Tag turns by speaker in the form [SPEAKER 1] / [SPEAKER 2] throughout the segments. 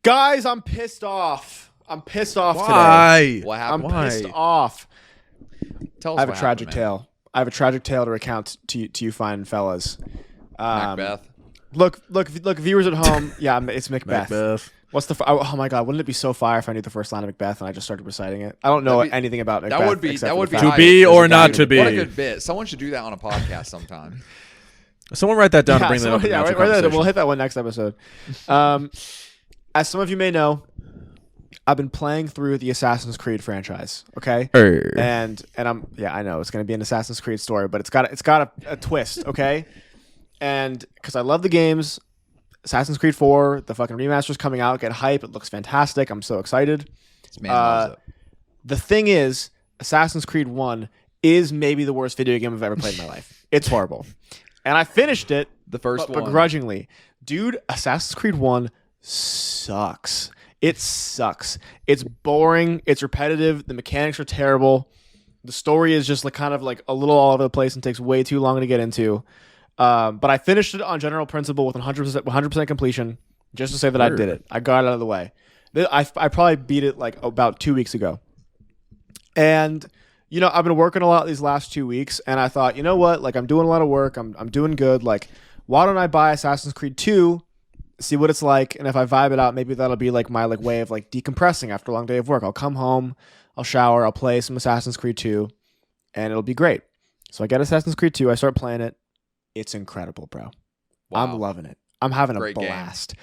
[SPEAKER 1] Guys, I'm pissed off. I'm pissed off
[SPEAKER 2] Why?
[SPEAKER 1] today.
[SPEAKER 3] What happened?
[SPEAKER 1] I'm pissed off.
[SPEAKER 3] Tell us
[SPEAKER 1] I have a
[SPEAKER 3] what
[SPEAKER 1] tragic
[SPEAKER 3] happened, man.
[SPEAKER 1] tale. I have a tragic tale to recount to you fine fellas.
[SPEAKER 3] Macbeth.
[SPEAKER 1] Look, viewers at home. Yeah, it's Macbeth.
[SPEAKER 2] Macbeth.
[SPEAKER 1] What's the? Oh my God! Wouldn't it be so fire if I knew the first line of Macbeth and I just started reciting it? I don't know anything about Macbeth.
[SPEAKER 3] That would be
[SPEAKER 1] except
[SPEAKER 3] that
[SPEAKER 1] for
[SPEAKER 3] would
[SPEAKER 1] the
[SPEAKER 3] be
[SPEAKER 1] fact
[SPEAKER 2] To
[SPEAKER 3] hype.
[SPEAKER 2] be
[SPEAKER 3] There's
[SPEAKER 2] or
[SPEAKER 3] a
[SPEAKER 2] not
[SPEAKER 3] guy-
[SPEAKER 2] to be.
[SPEAKER 3] What a good bit. Someone should do that on a podcast sometime.
[SPEAKER 2] Someone write that down
[SPEAKER 1] Yeah,
[SPEAKER 2] to bring that up. in
[SPEAKER 1] yeah,
[SPEAKER 2] natural
[SPEAKER 1] right there.
[SPEAKER 2] conversation.
[SPEAKER 1] We'll hit that one next episode. As some of you may know, I've been playing through the Assassin's Creed franchise. Okay, and I know it's gonna be an Assassin's Creed story, but it's got a twist. Okay, and because I love the games, Assassin's Creed 4, the fucking remaster's coming out. Get hype! It looks fantastic. I'm so excited.
[SPEAKER 3] This man loves it.
[SPEAKER 1] The thing is, Assassin's Creed 1 is maybe the worst video game I've ever played in my life. It's horrible. And I finished it
[SPEAKER 3] The first one.
[SPEAKER 1] begrudgingly. Dude, Assassin's Creed 1 sucks. It sucks. It's boring. It's repetitive. The mechanics are terrible. The story is just kind of a little all over the place and takes way too long to get into. But I finished it on general principle with 100% completion just to say that I did it. I got it out of the way. I probably beat it about 2 weeks ago. And I've been working a lot these last 2 weeks, and I thought, you know what? I'm doing a lot of work. I'm doing good. Why don't I buy Assassin's Creed 2, see what it's like, and if I vibe it out, maybe that'll be my way of decompressing after a long day of work. I'll come home, I'll shower, I'll play some Assassin's Creed 2, and it'll be great. So I get Assassin's Creed 2, I start playing it. It's incredible, bro.
[SPEAKER 3] Wow.
[SPEAKER 1] I'm loving it. I'm having
[SPEAKER 3] Great
[SPEAKER 1] a
[SPEAKER 3] game.
[SPEAKER 1] blast.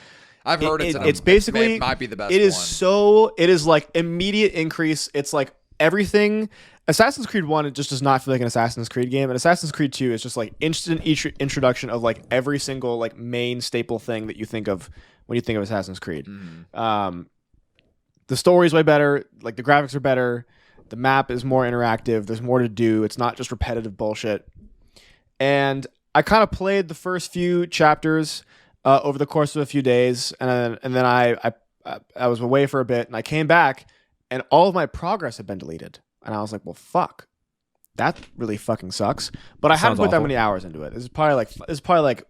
[SPEAKER 3] I've heard
[SPEAKER 1] It's basically
[SPEAKER 3] it might be the best.
[SPEAKER 1] It is
[SPEAKER 3] one.
[SPEAKER 1] it is immediate increase. It's everything. Assassin's Creed 1, it just does not feel like an Assassin's Creed game, and Assassin's Creed 2 is just instant introduction of every single main staple thing that you think of when you think of Assassin's Creed.
[SPEAKER 3] Mm-hmm.
[SPEAKER 1] The story is way better. The graphics are better. The map is more interactive. There's more to do. It's not just repetitive bullshit. And I kind of played the first few chapters over the course of a few days, and then I was away for a bit, and I came back, and all of my progress had been deleted. And I was like, well, fuck. That really fucking sucks. But I hadn't put that many hours into it. It's probably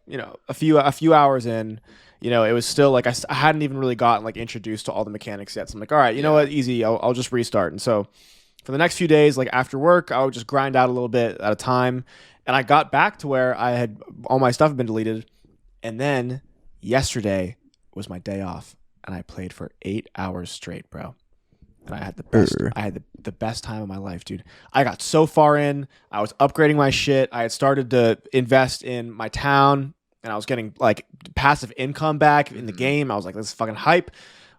[SPEAKER 1] a few hours in. It was still I hadn't even really gotten introduced to all the mechanics yet. So I'm like, all right, you know what, easy. I'll just restart. And so for the next few days, after work, I would just grind out a little bit at a time. And I got back to where I had all my stuff had been deleted. And then yesterday was my day off, and I played for 8 hours straight, bro. And I had the best. I had the best time of my life, dude. I got so far in. I was upgrading my shit. I had started to invest in my town, and I was getting passive income back in the game. I was like, this is fucking hype.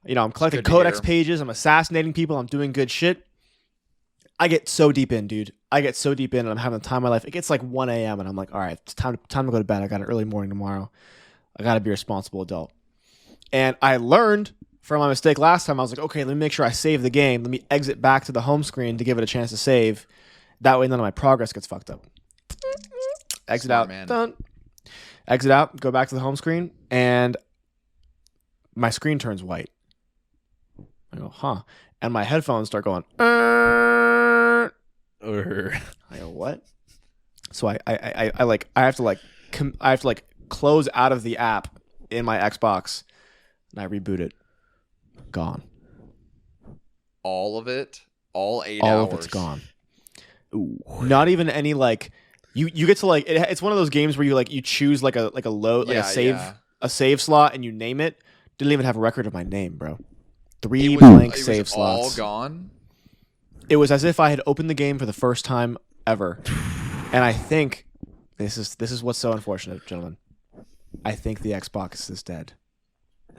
[SPEAKER 1] I'm collecting codex pages. I'm assassinating people. I'm doing good shit. I get so deep in, dude. I get so deep in, and I'm having the time of my life. It gets 1 a.m., and I'm like, all right, it's time to go to bed. I got an early morning tomorrow. I got to be a responsible adult. And I learned from my mistake last time. I was like, okay, let me make sure I save the game. Let me exit back to the home screen to give it a chance to save. That way none of my progress gets fucked up. Exit
[SPEAKER 3] Smart
[SPEAKER 1] out.
[SPEAKER 3] man.
[SPEAKER 1] Done. Exit out. Go back to the home screen. And my screen turns white. I go, huh. And my headphones start going, I go, what? So I have to close out of the app in my Xbox, and I reboot it. Gone.
[SPEAKER 3] All of it, all 8
[SPEAKER 1] All
[SPEAKER 3] hours.
[SPEAKER 1] of it's gone. Ooh. Not even any you get to it's one of those games where you choose a load a save slot and you name it. Didn't even have a record of my name, bro. 3 blank save slots.
[SPEAKER 3] All gone.
[SPEAKER 1] It was as if I had opened the game for the first time ever. And I think this is what's so unfortunate, gentlemen. I think the Xbox is dead.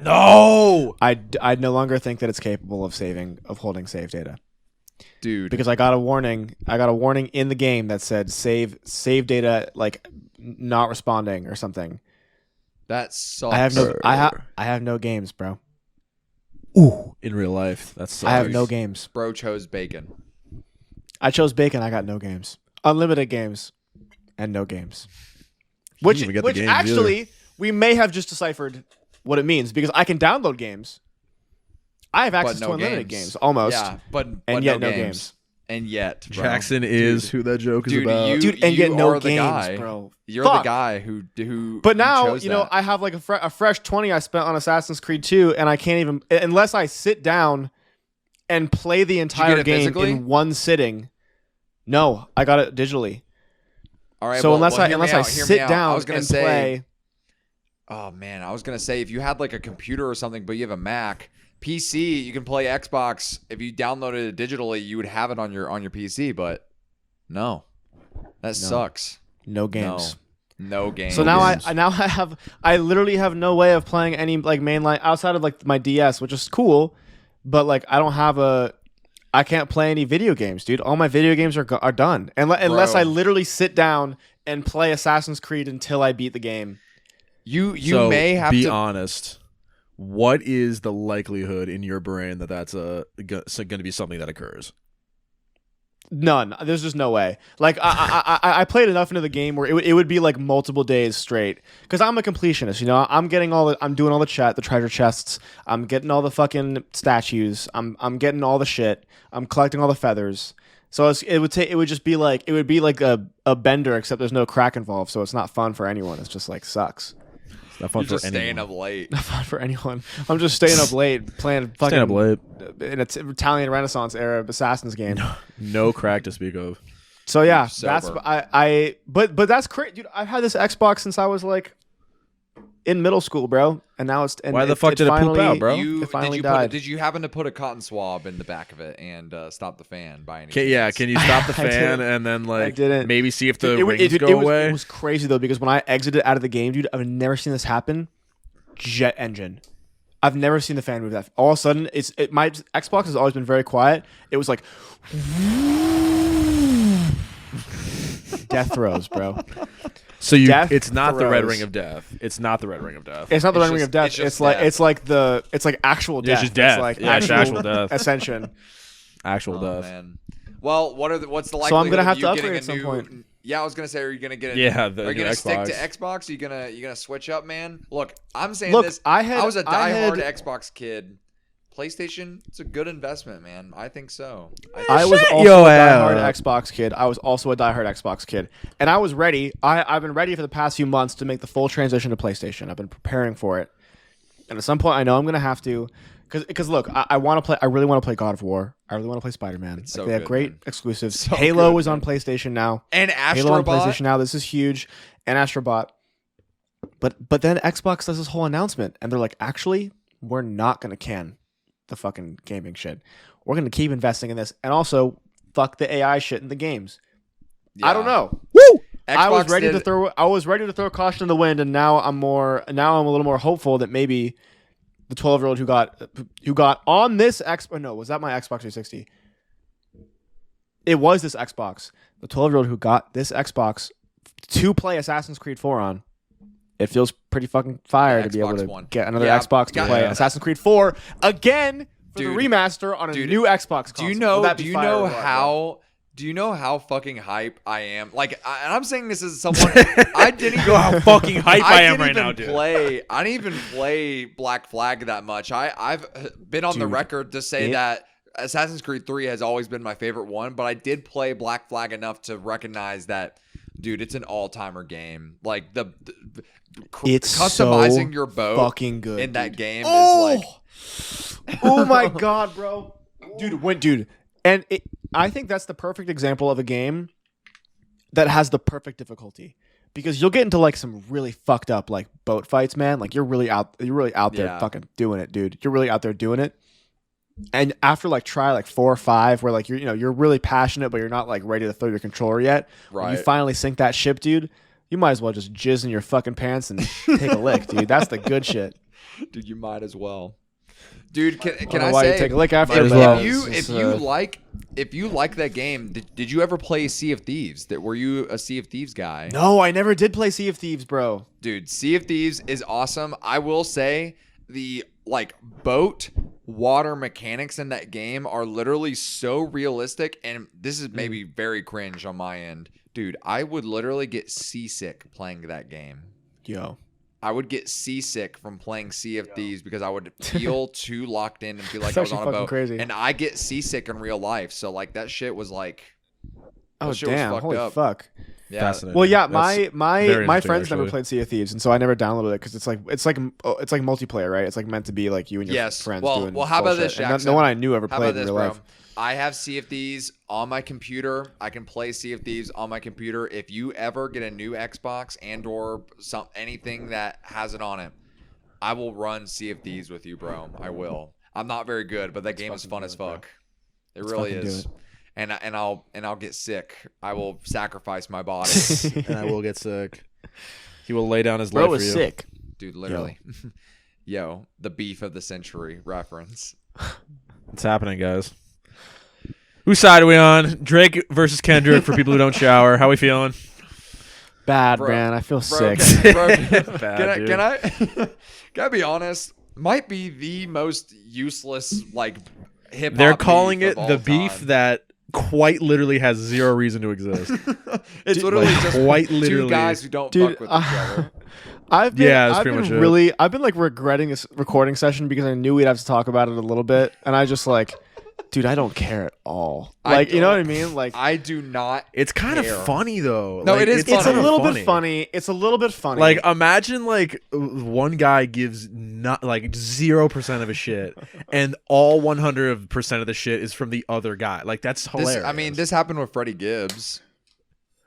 [SPEAKER 2] No.
[SPEAKER 1] I no longer think that it's capable of holding save data.
[SPEAKER 3] Dude.
[SPEAKER 1] Because I got a warning. I got a warning in the game that said save data not responding or something.
[SPEAKER 3] That sucks.
[SPEAKER 1] I have no games, bro.
[SPEAKER 2] Ooh, in real life, that's
[SPEAKER 1] I have no games.
[SPEAKER 3] Bro chose bacon.
[SPEAKER 1] I chose bacon. I got no games. Unlimited games, and no games. Which
[SPEAKER 2] games
[SPEAKER 1] actually we may have just deciphered what it means, because I can download games. I have access to unlimited games almost.
[SPEAKER 3] Yeah, but
[SPEAKER 1] and
[SPEAKER 3] no
[SPEAKER 1] yet no
[SPEAKER 3] games.
[SPEAKER 1] games.
[SPEAKER 3] And yet, bro,
[SPEAKER 2] Jackson is who that joke is
[SPEAKER 3] dude,
[SPEAKER 2] about.
[SPEAKER 1] Dude, and
[SPEAKER 3] you
[SPEAKER 1] yet no
[SPEAKER 3] are the
[SPEAKER 1] games,
[SPEAKER 3] guy.
[SPEAKER 1] bro.
[SPEAKER 3] You're
[SPEAKER 1] Fuck.
[SPEAKER 3] the guy who.
[SPEAKER 1] But now,
[SPEAKER 3] chose
[SPEAKER 1] you know,
[SPEAKER 3] that.
[SPEAKER 1] I have like a fresh 20 I spent on Assassin's Creed 2, and I can't even unless I sit down and play the entire
[SPEAKER 3] it
[SPEAKER 1] game
[SPEAKER 3] physically?
[SPEAKER 1] in one sitting. No, I got it digitally.
[SPEAKER 3] All right.
[SPEAKER 1] So
[SPEAKER 3] well,
[SPEAKER 1] unless
[SPEAKER 3] well,
[SPEAKER 1] I
[SPEAKER 3] hear me
[SPEAKER 1] unless I
[SPEAKER 3] out, hear me
[SPEAKER 1] sit
[SPEAKER 3] out.
[SPEAKER 1] down
[SPEAKER 3] I was gonna
[SPEAKER 1] and
[SPEAKER 3] say,
[SPEAKER 1] play.
[SPEAKER 3] oh man, I was gonna say if you had like a computer or something, but you have a Mac, PC, you can play Xbox. If you downloaded it digitally, you would have it on your PC. But no, that sucks.
[SPEAKER 1] No games.
[SPEAKER 3] No games.
[SPEAKER 1] So now I literally have no way of playing any like mainline outside of like my DS, which is cool, but like I can't play any video games, dude. All my video games are done unless
[SPEAKER 3] Bro.
[SPEAKER 1] I literally sit down and play Assassin's Creed until I beat the game.
[SPEAKER 3] You
[SPEAKER 2] So,
[SPEAKER 3] may have
[SPEAKER 2] be
[SPEAKER 3] to
[SPEAKER 2] honest. What is the likelihood in your brain that that's going to be something that occurs?
[SPEAKER 1] None. There's just no way. Like I played enough into the game where it would be like multiple days straight. Because I'm a completionist, you know. I'm doing all the treasure chests. I'm getting all the fucking statues. I'm getting all the shit. I'm collecting all the feathers. So it would be like a bender, except there's no crack involved. So it's not fun for anyone. It's just like sucks.
[SPEAKER 2] It's not fun
[SPEAKER 3] you're
[SPEAKER 2] for
[SPEAKER 3] just staying
[SPEAKER 2] anyone.
[SPEAKER 3] up late.
[SPEAKER 1] Not fun for anyone. I'm just staying up late playing fucking
[SPEAKER 2] Staying up late.
[SPEAKER 1] in an Italian Renaissance era Assassin's game.
[SPEAKER 2] No crack to speak of.
[SPEAKER 1] So yeah,
[SPEAKER 3] Sober.
[SPEAKER 1] but that's crazy, dude. I've had this Xbox since I was like in middle school, bro, and now it's
[SPEAKER 2] Why the fuck did it poop
[SPEAKER 1] finally-
[SPEAKER 2] out, bro?
[SPEAKER 1] It finally
[SPEAKER 3] did
[SPEAKER 1] died.
[SPEAKER 3] you happen to put a cotton swab in the back of it and stop the fan by any
[SPEAKER 2] Yeah,
[SPEAKER 3] chance?
[SPEAKER 2] can you stop the
[SPEAKER 1] I
[SPEAKER 2] fan
[SPEAKER 1] didn't.
[SPEAKER 2] and then like
[SPEAKER 1] didn't.
[SPEAKER 2] maybe see if the
[SPEAKER 1] It
[SPEAKER 2] rings go
[SPEAKER 1] was,
[SPEAKER 2] away?
[SPEAKER 1] It was crazy though because when I exited out of the game, dude, I've never seen this happen. Jet engine. I've never seen the fan move that. All of a sudden, my Xbox has always been very quiet. It was like death throes, bro.
[SPEAKER 2] So
[SPEAKER 1] Death
[SPEAKER 2] it's not the red
[SPEAKER 1] throes.
[SPEAKER 2] ring of death. It's not the red ring of death.
[SPEAKER 1] It's not the
[SPEAKER 3] It's
[SPEAKER 1] ring
[SPEAKER 3] just-
[SPEAKER 1] of death.
[SPEAKER 3] it's just
[SPEAKER 1] It's like actual
[SPEAKER 2] Yeah,
[SPEAKER 1] death.
[SPEAKER 2] it's just death.
[SPEAKER 1] It's like
[SPEAKER 2] Yeah, it's actual death.
[SPEAKER 1] ascension.
[SPEAKER 2] Actual
[SPEAKER 3] Oh,
[SPEAKER 2] death.
[SPEAKER 3] man. Well, what's the likelihood
[SPEAKER 1] So I'm gonna
[SPEAKER 3] of
[SPEAKER 1] have
[SPEAKER 3] you
[SPEAKER 1] to
[SPEAKER 3] getting
[SPEAKER 1] upgrade
[SPEAKER 3] a
[SPEAKER 1] at some
[SPEAKER 3] new-
[SPEAKER 1] point.
[SPEAKER 3] Yeah, I was gonna say, are you gonna get?
[SPEAKER 2] Yeah,
[SPEAKER 3] are
[SPEAKER 2] the
[SPEAKER 3] you
[SPEAKER 2] new
[SPEAKER 3] gonna stick to
[SPEAKER 2] Xbox.
[SPEAKER 3] Xbox? Are you gonna switch up, man? Look, I'm saying
[SPEAKER 1] Look,
[SPEAKER 3] this.
[SPEAKER 1] I
[SPEAKER 3] was a
[SPEAKER 1] had-
[SPEAKER 3] diehard Xbox kid. PlayStation, it's a good investment, man. I think so.
[SPEAKER 1] I was
[SPEAKER 2] Shut
[SPEAKER 1] also
[SPEAKER 2] your
[SPEAKER 1] a
[SPEAKER 2] ass
[SPEAKER 1] diehard
[SPEAKER 2] up.
[SPEAKER 1] Xbox kid. I was also a diehard Xbox kid, and I was ready. I've been ready for the past few months to make the full transition to PlayStation. I've been preparing for it, and at some point, I know I'm gonna have to. Because look, I want to play. I really want to play God of War. I really want to play Spider-Man.
[SPEAKER 3] so
[SPEAKER 1] they have
[SPEAKER 3] good,
[SPEAKER 1] great
[SPEAKER 3] man.
[SPEAKER 1] exclusives.
[SPEAKER 3] So
[SPEAKER 1] Halo
[SPEAKER 3] good,
[SPEAKER 1] is on
[SPEAKER 3] man.
[SPEAKER 1] PlayStation now.
[SPEAKER 3] And
[SPEAKER 1] Halo on
[SPEAKER 3] Astrobot.
[SPEAKER 1] PlayStation now. This is huge. And Astrobot. But then Xbox does this whole announcement, and they're like, actually, we're not gonna can the fucking gaming shit. We're gonna keep investing in this, and also fuck the AI shit in the games. I don't know.
[SPEAKER 2] Woo!
[SPEAKER 1] I was
[SPEAKER 3] Xbox
[SPEAKER 1] ready
[SPEAKER 3] did-
[SPEAKER 1] to throw caution to the wind, and now I'm a little more hopeful that maybe the 12-year-old who got on this was that my Xbox 360? It was this Xbox. The 12-year-old who got this Xbox to play Assassin's Creed 4 on. It feels pretty fucking fire
[SPEAKER 3] The
[SPEAKER 1] to be able
[SPEAKER 3] Xbox
[SPEAKER 1] to
[SPEAKER 3] One.
[SPEAKER 1] get another
[SPEAKER 3] Yeah,
[SPEAKER 1] Xbox to
[SPEAKER 3] got-
[SPEAKER 1] play
[SPEAKER 2] yeah.
[SPEAKER 1] Assassin's Creed 4 again for
[SPEAKER 3] Dude.
[SPEAKER 1] the remaster on a
[SPEAKER 3] Dude,
[SPEAKER 1] new Xbox
[SPEAKER 3] Do
[SPEAKER 1] console.
[SPEAKER 3] you know?
[SPEAKER 1] Would that
[SPEAKER 3] Do
[SPEAKER 1] be
[SPEAKER 3] you
[SPEAKER 1] fire
[SPEAKER 3] know
[SPEAKER 1] or what, bro?
[SPEAKER 3] how? Do you know how fucking hype I am? Like, and I'm saying this as someone I didn't
[SPEAKER 2] You know how fucking hype I am
[SPEAKER 3] didn't
[SPEAKER 2] right now,
[SPEAKER 3] even
[SPEAKER 2] dude.
[SPEAKER 3] I didn't even play Black Flag that much. I've been on the
[SPEAKER 1] Dude,
[SPEAKER 3] record to say
[SPEAKER 1] it-
[SPEAKER 3] that Assassin's Creed 3 has always been my favorite one, but I did play Black Flag enough to recognize that, dude, it's an all-timer game. Like
[SPEAKER 1] It's
[SPEAKER 3] customizing
[SPEAKER 1] so
[SPEAKER 3] your boat
[SPEAKER 1] fucking good
[SPEAKER 3] in that
[SPEAKER 1] dude.
[SPEAKER 3] game
[SPEAKER 1] Oh!
[SPEAKER 3] is like
[SPEAKER 1] Oh my god, bro. Dude. And I think that's the perfect example of a game that has the perfect difficulty. Because you'll get into like some really fucked up like boat fights, man. Like you're really out there
[SPEAKER 3] Yeah.
[SPEAKER 1] fucking doing it, dude. You're really out there doing it. And after like try like 4 or 5 where like you're really passionate but you're not like ready to throw your controller yet. When you
[SPEAKER 3] Right.
[SPEAKER 1] finally sink that ship, dude, you might as well just jizz in your fucking pants and take a lick, dude. That's the good shit.
[SPEAKER 3] dude, you might as well. Dude, can
[SPEAKER 1] don't know
[SPEAKER 3] I
[SPEAKER 1] why you
[SPEAKER 3] say
[SPEAKER 1] take a lick after,
[SPEAKER 3] if,
[SPEAKER 2] but well.
[SPEAKER 3] if you like that game, did you ever play Sea of Thieves? Were you a Sea of Thieves guy?
[SPEAKER 1] No, I never did play Sea of Thieves, bro.
[SPEAKER 3] Dude, Sea of Thieves is awesome. I will say the like boat water mechanics in that game are literally so realistic, and this is maybe very cringe on my end. Dude, I would literally get seasick playing that game.
[SPEAKER 1] Yo.
[SPEAKER 3] I would get seasick from playing Sea of Thieves because I would feel too locked in and feel like
[SPEAKER 1] It's
[SPEAKER 3] I was
[SPEAKER 1] actually
[SPEAKER 3] on a
[SPEAKER 1] fucking
[SPEAKER 3] boat.
[SPEAKER 1] crazy.
[SPEAKER 3] And I get seasick in real life, so like that shit was like,
[SPEAKER 1] Oh
[SPEAKER 3] that shit was
[SPEAKER 1] damn!
[SPEAKER 3] fucked
[SPEAKER 1] Holy
[SPEAKER 3] up.
[SPEAKER 1] fuck!
[SPEAKER 3] Yeah,
[SPEAKER 2] Fascinating.
[SPEAKER 1] Well, yeah,
[SPEAKER 2] That's
[SPEAKER 1] my
[SPEAKER 2] very interesting,
[SPEAKER 1] friends never
[SPEAKER 2] actually.
[SPEAKER 1] played Sea of Thieves, and so I never downloaded it because it's like multiplayer, right? It's like meant to be like you and your
[SPEAKER 3] Yes.
[SPEAKER 1] friends
[SPEAKER 3] Well,
[SPEAKER 1] doing.
[SPEAKER 3] how about this,
[SPEAKER 1] bullshit. And
[SPEAKER 3] Jackson?
[SPEAKER 1] no one I knew ever
[SPEAKER 3] How
[SPEAKER 1] played
[SPEAKER 3] about
[SPEAKER 1] in
[SPEAKER 3] this,
[SPEAKER 1] real
[SPEAKER 3] bro?
[SPEAKER 1] life.
[SPEAKER 3] I have Sea of Thieves on my computer. I can play Sea of Thieves on my computer. If you ever get a new Xbox and or anything that has it on it, I will run Sea of Thieves with you, bro. I will. I'm not very good, but that game is fun as fuck. It really
[SPEAKER 1] fucking do
[SPEAKER 3] is.
[SPEAKER 1] it.
[SPEAKER 3] And I'll get sick. I will sacrifice my body,
[SPEAKER 2] And I will get sick. He will lay down his
[SPEAKER 1] Bro
[SPEAKER 2] life for
[SPEAKER 1] was
[SPEAKER 2] you.
[SPEAKER 1] sick.
[SPEAKER 3] dude. Literally, yo, the beef of the century reference.
[SPEAKER 2] It's happening, guys. Whose side are we on? Drake versus Kendrick for people who don't shower. How we feeling?
[SPEAKER 1] Bad
[SPEAKER 3] Bro,
[SPEAKER 1] man. I feel
[SPEAKER 3] Bro,
[SPEAKER 1] sick.
[SPEAKER 2] Bad,
[SPEAKER 3] can I be honest? Might be the most useless like hip hop.
[SPEAKER 2] They're calling
[SPEAKER 3] beef
[SPEAKER 2] it
[SPEAKER 3] of
[SPEAKER 2] the
[SPEAKER 3] all
[SPEAKER 2] beef
[SPEAKER 3] time.
[SPEAKER 2] that quite literally has zero reason to exist.
[SPEAKER 3] It's literally
[SPEAKER 2] like,
[SPEAKER 3] just
[SPEAKER 2] quite
[SPEAKER 3] two
[SPEAKER 2] literally.
[SPEAKER 3] guys who don't
[SPEAKER 1] Dude,
[SPEAKER 3] fuck with each other.
[SPEAKER 1] I've been,
[SPEAKER 2] Yeah, that's
[SPEAKER 1] I've
[SPEAKER 2] pretty
[SPEAKER 1] been
[SPEAKER 2] much it.
[SPEAKER 1] really, I've been like regretting this recording session because I knew we'd have to talk about it a little bit, and I just like, dude, I don't care at all. Like, you know what I mean? Like,
[SPEAKER 3] I do not.
[SPEAKER 2] It's kind of
[SPEAKER 3] care.
[SPEAKER 2] funny though.
[SPEAKER 3] No,
[SPEAKER 2] Like,
[SPEAKER 3] it is
[SPEAKER 1] it's a
[SPEAKER 3] funny.
[SPEAKER 1] little bit funny. It's a little bit funny.
[SPEAKER 2] Like imagine like one guy gives not like 0% of a shit, and all 100% of the shit is from the other guy. Like that's hilarious.
[SPEAKER 3] This happened with Freddie Gibbs.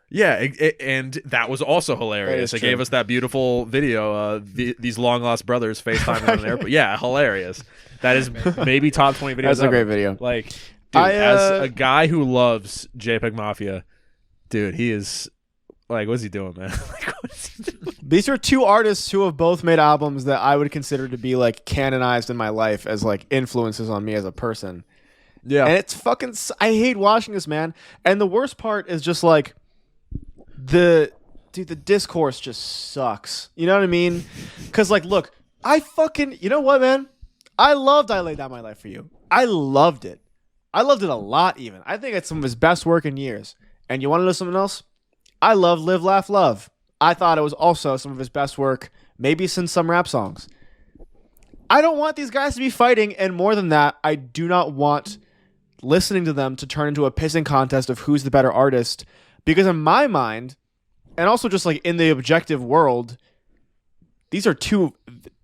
[SPEAKER 2] Yeah, and that was also hilarious. They
[SPEAKER 1] true.
[SPEAKER 2] gave us that beautiful video. These long lost brothers FaceTiming on an airport. Yeah, hilarious. That is maybe top 20 videos.
[SPEAKER 1] That's a
[SPEAKER 2] ever.
[SPEAKER 1] great video.
[SPEAKER 2] Like, dude,
[SPEAKER 1] I,
[SPEAKER 2] as a guy who loves JPEG Mafia, dude, he is like, what's he doing, man? Like, what's he doing?
[SPEAKER 1] These are two artists who have both made albums that I would consider to be like canonized in my life as like influences on me as a person.
[SPEAKER 2] Yeah,
[SPEAKER 1] And it's fucking. I hate watching this, man. And the worst part is just like the discourse just sucks. You know what I mean? Because like, look, you know what, man? I laid down my life for you. I loved it. I loved it a lot. Even I think it's some of his best work in years. And you want to know something else? I love Live, Laugh, Love. I thought it was also some of his best work, maybe since some rap songs. I don't want these guys to be fighting, and more than that, I do not want listening to them to turn into a pissing contest of who's the better artist. Because in my mind, and also just like in the objective world, these are two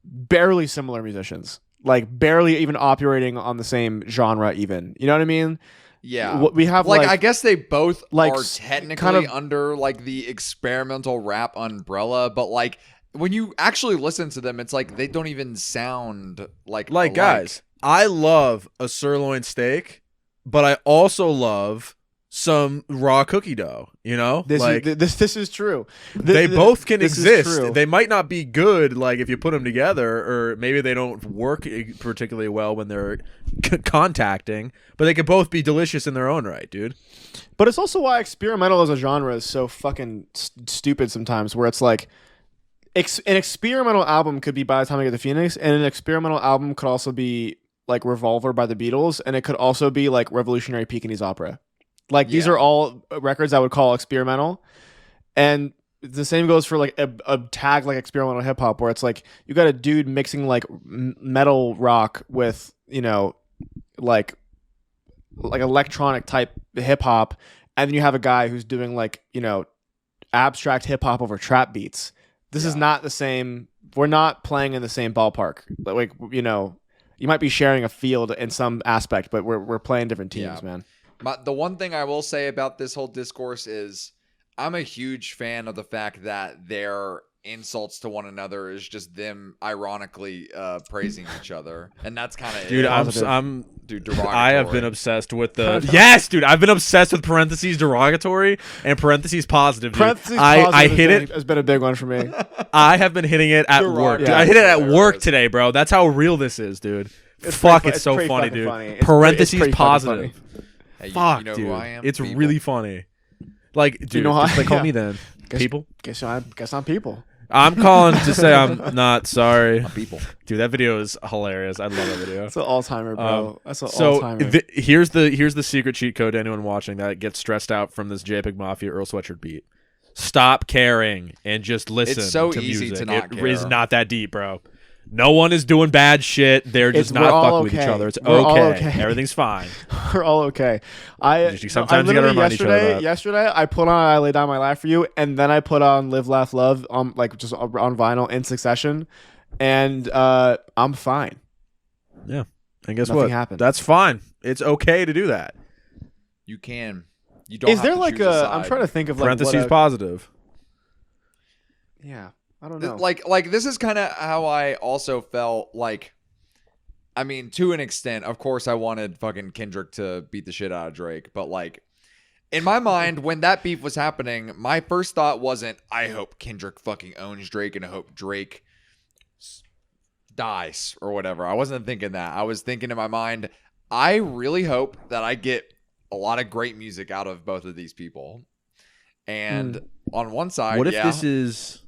[SPEAKER 1] barely similar musicians. Like barely even operating on the same genre even. You know what I mean?
[SPEAKER 3] Yeah,
[SPEAKER 1] We have
[SPEAKER 3] like
[SPEAKER 1] like
[SPEAKER 3] I guess they both
[SPEAKER 1] like,
[SPEAKER 3] are
[SPEAKER 1] s-
[SPEAKER 3] technically
[SPEAKER 1] kind of-
[SPEAKER 3] under like the experimental rap umbrella, but like when you actually listen to them, it's like they don't even sound like alike.
[SPEAKER 2] guys, I love a sirloin steak, but I also love some raw cookie dough. You know,
[SPEAKER 1] this
[SPEAKER 2] like
[SPEAKER 1] this is true.
[SPEAKER 2] they both can
[SPEAKER 1] this is
[SPEAKER 2] exist.
[SPEAKER 1] true.
[SPEAKER 2] They might not be good, like if you put them together, or maybe they don't work particularly well when they're contacting. But they could both be delicious in their own right, dude.
[SPEAKER 1] But it's also why experimental as a genre is so fucking stupid sometimes, where it's like an experimental album could be By the Time I Get to Phoenix, and an experimental album could also be like Revolver by the Beatles, and it could also be like Revolutionary Pekingese Opera. Like these
[SPEAKER 3] Yeah.
[SPEAKER 1] are all records I would call experimental, and the same goes for like a tag like experimental hip hop, where it's like you got a dude mixing like metal rock with like electronic type hip hop, and then you have a guy who's doing like abstract hip hop over trap beats. This is not the same. We're not playing in the same ballpark. Like you might be sharing a field in some aspect, but we're playing different teams,
[SPEAKER 3] Yeah.
[SPEAKER 1] man.
[SPEAKER 3] The one thing I will say about this whole discourse is I'm a huge fan of the fact that their insults to one another is just them ironically praising each other, and that's kind of
[SPEAKER 2] Dude,
[SPEAKER 1] Positive.
[SPEAKER 3] derogatory.
[SPEAKER 2] I have been obsessed with the yes, dude. I've been obsessed with parentheses derogatory and parentheses positive. Dude.
[SPEAKER 1] Parentheses
[SPEAKER 2] I
[SPEAKER 1] positive
[SPEAKER 2] hit it.
[SPEAKER 1] has been a big one for me.
[SPEAKER 2] I have been hitting it at work. Dude.
[SPEAKER 1] Yeah.
[SPEAKER 2] I hit it at work
[SPEAKER 3] Hilarious.
[SPEAKER 2] today, bro. That's how real this is, dude.
[SPEAKER 1] It's
[SPEAKER 2] Fuck,
[SPEAKER 1] pretty fu-
[SPEAKER 2] it's so
[SPEAKER 1] pretty
[SPEAKER 2] funny,
[SPEAKER 1] fucking
[SPEAKER 2] dude.
[SPEAKER 1] funny. It's
[SPEAKER 2] Parentheses
[SPEAKER 1] pretty fucking
[SPEAKER 2] positive.
[SPEAKER 3] Hey,
[SPEAKER 2] Fuck,
[SPEAKER 3] you know
[SPEAKER 2] dude.
[SPEAKER 3] who I am?
[SPEAKER 2] It's
[SPEAKER 3] People.
[SPEAKER 2] really funny. Like, dude,
[SPEAKER 1] know how
[SPEAKER 2] just like
[SPEAKER 1] I-
[SPEAKER 2] call
[SPEAKER 1] yeah.
[SPEAKER 2] me then.
[SPEAKER 1] Guess-
[SPEAKER 2] People.
[SPEAKER 1] Guess I'm people.
[SPEAKER 2] I'm calling to say I'm not sorry.
[SPEAKER 3] People.
[SPEAKER 2] Dude, that video is hilarious. I love that video.
[SPEAKER 1] That's an all-timer, bro. That's an
[SPEAKER 2] So
[SPEAKER 1] all-timer.
[SPEAKER 2] here's the secret cheat code to anyone watching that gets stressed out from this JPEG Mafia Earl Sweatshirt beat. Stop caring and just listen.
[SPEAKER 3] It's so
[SPEAKER 2] to
[SPEAKER 3] easy
[SPEAKER 2] music.
[SPEAKER 3] to not
[SPEAKER 2] It is
[SPEAKER 3] care.
[SPEAKER 2] not that deep, bro. No one is doing bad shit. They're just
[SPEAKER 1] We're
[SPEAKER 2] not
[SPEAKER 1] all
[SPEAKER 2] fucking with
[SPEAKER 1] okay.
[SPEAKER 2] each other. It's
[SPEAKER 1] We're all
[SPEAKER 2] okay.
[SPEAKER 1] okay.
[SPEAKER 2] Everything's fine.
[SPEAKER 1] We're all okay.
[SPEAKER 2] Sometimes you gotta remind each other that.
[SPEAKER 1] Yesterday, I put on "I Lay Down My Life for You," and then I put on "Live, Laugh, Love" like just on vinyl in succession, and I'm fine.
[SPEAKER 2] Yeah. And guess
[SPEAKER 1] Nothing
[SPEAKER 2] what?
[SPEAKER 1] happened.
[SPEAKER 2] That's fine. It's okay to do that.
[SPEAKER 3] You can. You don't.
[SPEAKER 1] Is
[SPEAKER 3] have
[SPEAKER 1] there
[SPEAKER 3] to
[SPEAKER 1] like
[SPEAKER 3] choose
[SPEAKER 1] a?
[SPEAKER 3] side.
[SPEAKER 1] I'm trying to think of like
[SPEAKER 2] Parentheses positive.
[SPEAKER 1] Yeah, I don't know.
[SPEAKER 3] Like this is kind of how I also felt like. I mean, to an extent, of course, I wanted fucking Kendrick to beat the shit out of Drake, but like, in my mind, when that beef was happening, my first thought wasn't, I hope Kendrick fucking owns Drake and I hope Drake dies or whatever. I wasn't thinking that. I was thinking in my mind, I really hope that I get a lot of great music out of both of these people. And on one side,
[SPEAKER 2] What if this is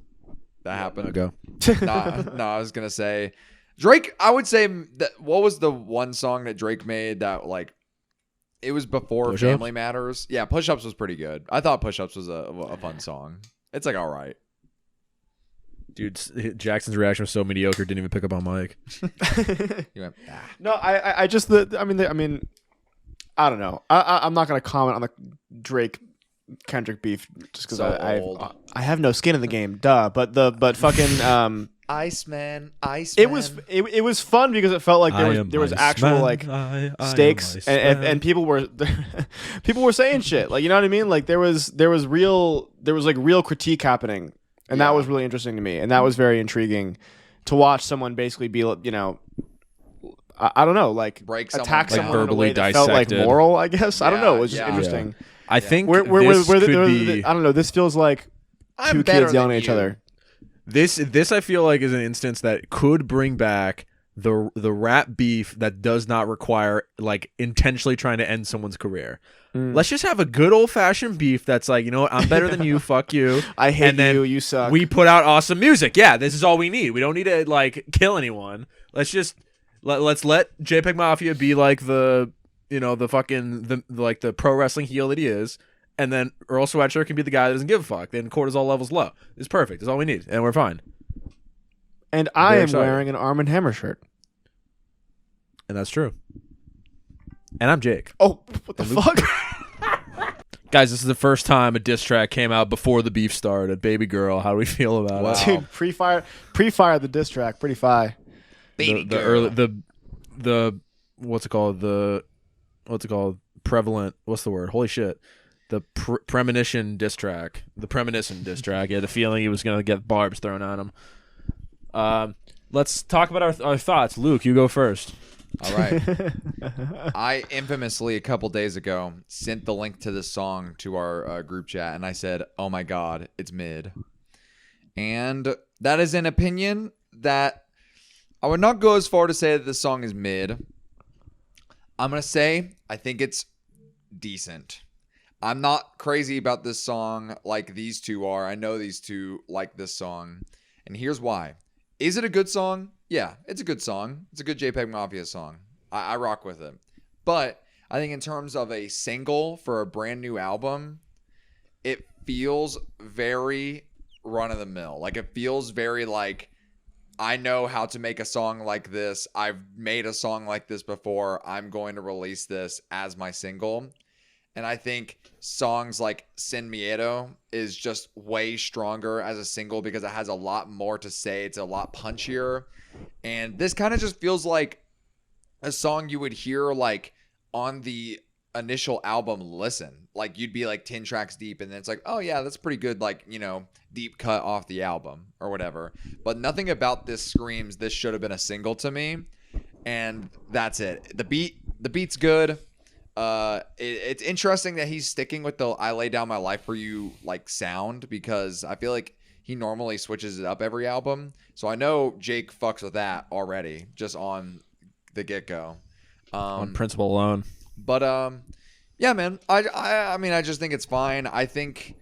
[SPEAKER 3] that happened?
[SPEAKER 2] Go.
[SPEAKER 3] No, I was gonna say Drake. I would say that. What was the one song that Drake made that like it was before
[SPEAKER 2] Push-Ups?
[SPEAKER 3] Family Matters? Yeah, Push Ups was pretty good. I thought Push Ups was a fun song. It's like all right.
[SPEAKER 2] Dude, Jackson's reaction was so mediocre. Didn't even pick up on mic.
[SPEAKER 3] You went, ah.
[SPEAKER 1] No, I just I mean, I don't know. I'm not gonna comment on the Drake Kendrick beef just because
[SPEAKER 3] So
[SPEAKER 1] I
[SPEAKER 3] old.
[SPEAKER 1] have no skin in the game. Duh. But fucking
[SPEAKER 3] Iceman.
[SPEAKER 1] it was fun because it felt like there was actual like stakes and people were saying shit, like, you know what I mean, like there was like real critique happening, and that
[SPEAKER 3] Yeah.
[SPEAKER 1] was really interesting to me, and that was very intriguing to watch someone basically be, you know, I don't know, like
[SPEAKER 3] Break someone
[SPEAKER 1] attack
[SPEAKER 3] down.
[SPEAKER 1] someone in a
[SPEAKER 2] verbally
[SPEAKER 1] way that felt like
[SPEAKER 2] dissected.
[SPEAKER 1] moral, I guess. I don't know, it was just
[SPEAKER 3] Yeah.
[SPEAKER 1] interesting.
[SPEAKER 2] I think
[SPEAKER 1] Where
[SPEAKER 2] this could be.
[SPEAKER 1] I don't know, this feels like
[SPEAKER 3] I'm
[SPEAKER 1] two
[SPEAKER 3] better
[SPEAKER 1] kids yelling
[SPEAKER 3] than
[SPEAKER 1] at each
[SPEAKER 3] you.
[SPEAKER 1] other.
[SPEAKER 2] This I feel like is an instance that could bring back the rap beef that does not require like intentionally trying to end someone's career. Let's just have a good old fashioned beef that's like, you know what, I'm better than you, fuck you.
[SPEAKER 1] I hate
[SPEAKER 2] And then
[SPEAKER 1] you, you suck.
[SPEAKER 2] We put out awesome music. Yeah, this is all we need. We don't need to like kill anyone. Let's just let's let JPEGMAFIA be like the, you know, the fucking like the pro wrestling heel that he is. And then Earl Sweatshirt can be the guy that doesn't give a fuck. Then cortisol levels low. It's perfect. It's all we need, and we're fine.
[SPEAKER 1] And I
[SPEAKER 2] Very
[SPEAKER 1] am
[SPEAKER 2] excited.
[SPEAKER 1] wearing an Arm & Hammer shirt.
[SPEAKER 2] And that's true. And I'm Jake.
[SPEAKER 1] Oh, what the fuck?
[SPEAKER 2] Guys, this is the first time a diss track came out before the beef started. Baby girl, how do we feel about
[SPEAKER 3] Wow.
[SPEAKER 2] it?
[SPEAKER 1] Dude, pre-fire the diss track, pretty fire.
[SPEAKER 3] Baby
[SPEAKER 2] the
[SPEAKER 3] girl.
[SPEAKER 2] early the what's it called? Prevalent. What's the word? Holy shit. The premonition diss track. The premonition diss track. Yeah, the feeling he was gonna get barbs thrown at him. Let's talk about our thoughts. Luke, you go first.
[SPEAKER 3] All right. I infamously a couple days ago sent the link to this song to our group chat, and I said, "Oh my god, it's mid." And that is an opinion that I would not go as far to say that this song is mid. I'm gonna say I think it's decent. I'm not crazy about this song like these two are. I know these two like this song, and here's why. Is it a good song? Yeah, it's a good song. It's a good JPEGMAFIA song. I rock with it. But I think in terms of a single for a brand new album, it feels very run-of-the-mill. Like, it feels very like, I know how to make a song like this. I've made a song like this before. I'm going to release this as my single. And I think songs like Sin Miedo is just way stronger as a single because it has a lot more to say. It's a lot punchier. And this kind of just feels like a song you would hear like on the initial album listen. Like you'd be like 10 tracks deep and then it's like, oh yeah, that's pretty good, like, you know, deep cut off the album or whatever. But nothing about this screams this should have been a single to me. And that's it. The beat's good. It's interesting that he's sticking with the "I Lay Down My Life for You" like sound because I feel like he normally switches it up every album. So I know Jake fucks with that already just on the get go.
[SPEAKER 2] On principle alone.
[SPEAKER 3] But yeah, man. I mean, I just think it's fine. I think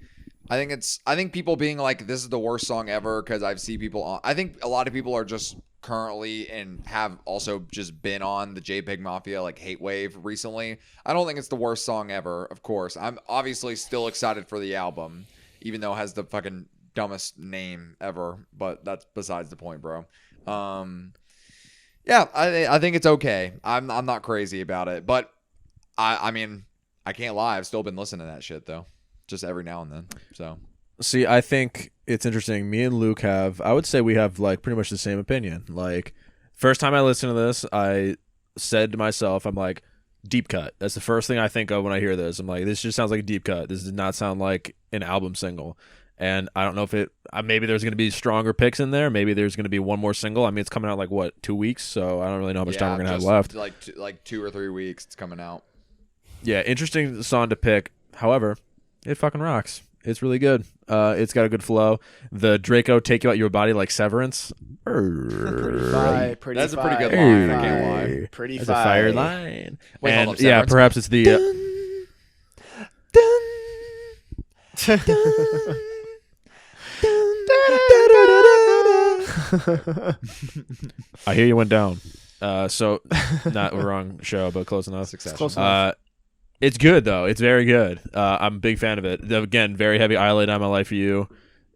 [SPEAKER 3] people being like, this is the worst song ever because I've seen people on. I think a lot of people are just currently and have also just been on the JPEGMAFIA like hate wave recently. I don't think it's the worst song ever. Of course, I'm obviously still excited for the album, even though it has the fucking dumbest name ever. But that's besides the point, bro. Yeah, I think it's okay. I'm not crazy about it, but I mean, I can't lie. I've still been listening to that shit though, just every now and then. So
[SPEAKER 2] See, I think it's interesting. Me and Luke I would say we have like pretty much the same opinion. Like, first time I listened to this, I said to myself, I'm like, deep cut. That's the first thing I think of when I hear this. I'm like, this just sounds like a deep cut. This does not sound like an album single. And I don't know if maybe there's going to be stronger picks in there. Maybe there's going to be one more single. I mean, it's coming out like, what, 2 weeks? So I don't really know how much time we're going to have left.
[SPEAKER 3] Like 2 or 3 weeks it's coming out.
[SPEAKER 2] Yeah, interesting song to pick. However, it fucking rocks. It's really good. It's got a good flow. The Draco Take You Out Your Body like Severance.
[SPEAKER 1] Pretty fire.
[SPEAKER 3] That's a pretty good line. I can't lie.
[SPEAKER 1] Pretty
[SPEAKER 2] That's a fire line.
[SPEAKER 3] Wait,
[SPEAKER 2] and
[SPEAKER 3] hold up,
[SPEAKER 2] yeah,
[SPEAKER 3] Severance?
[SPEAKER 2] perhaps it's the. I hear you went down. So not the wrong show, but close enough.
[SPEAKER 3] Succession.
[SPEAKER 1] Close enough.
[SPEAKER 2] It's good though. It's very good. I'm a big fan of it. Again, very heavy I Lay Down My Life for You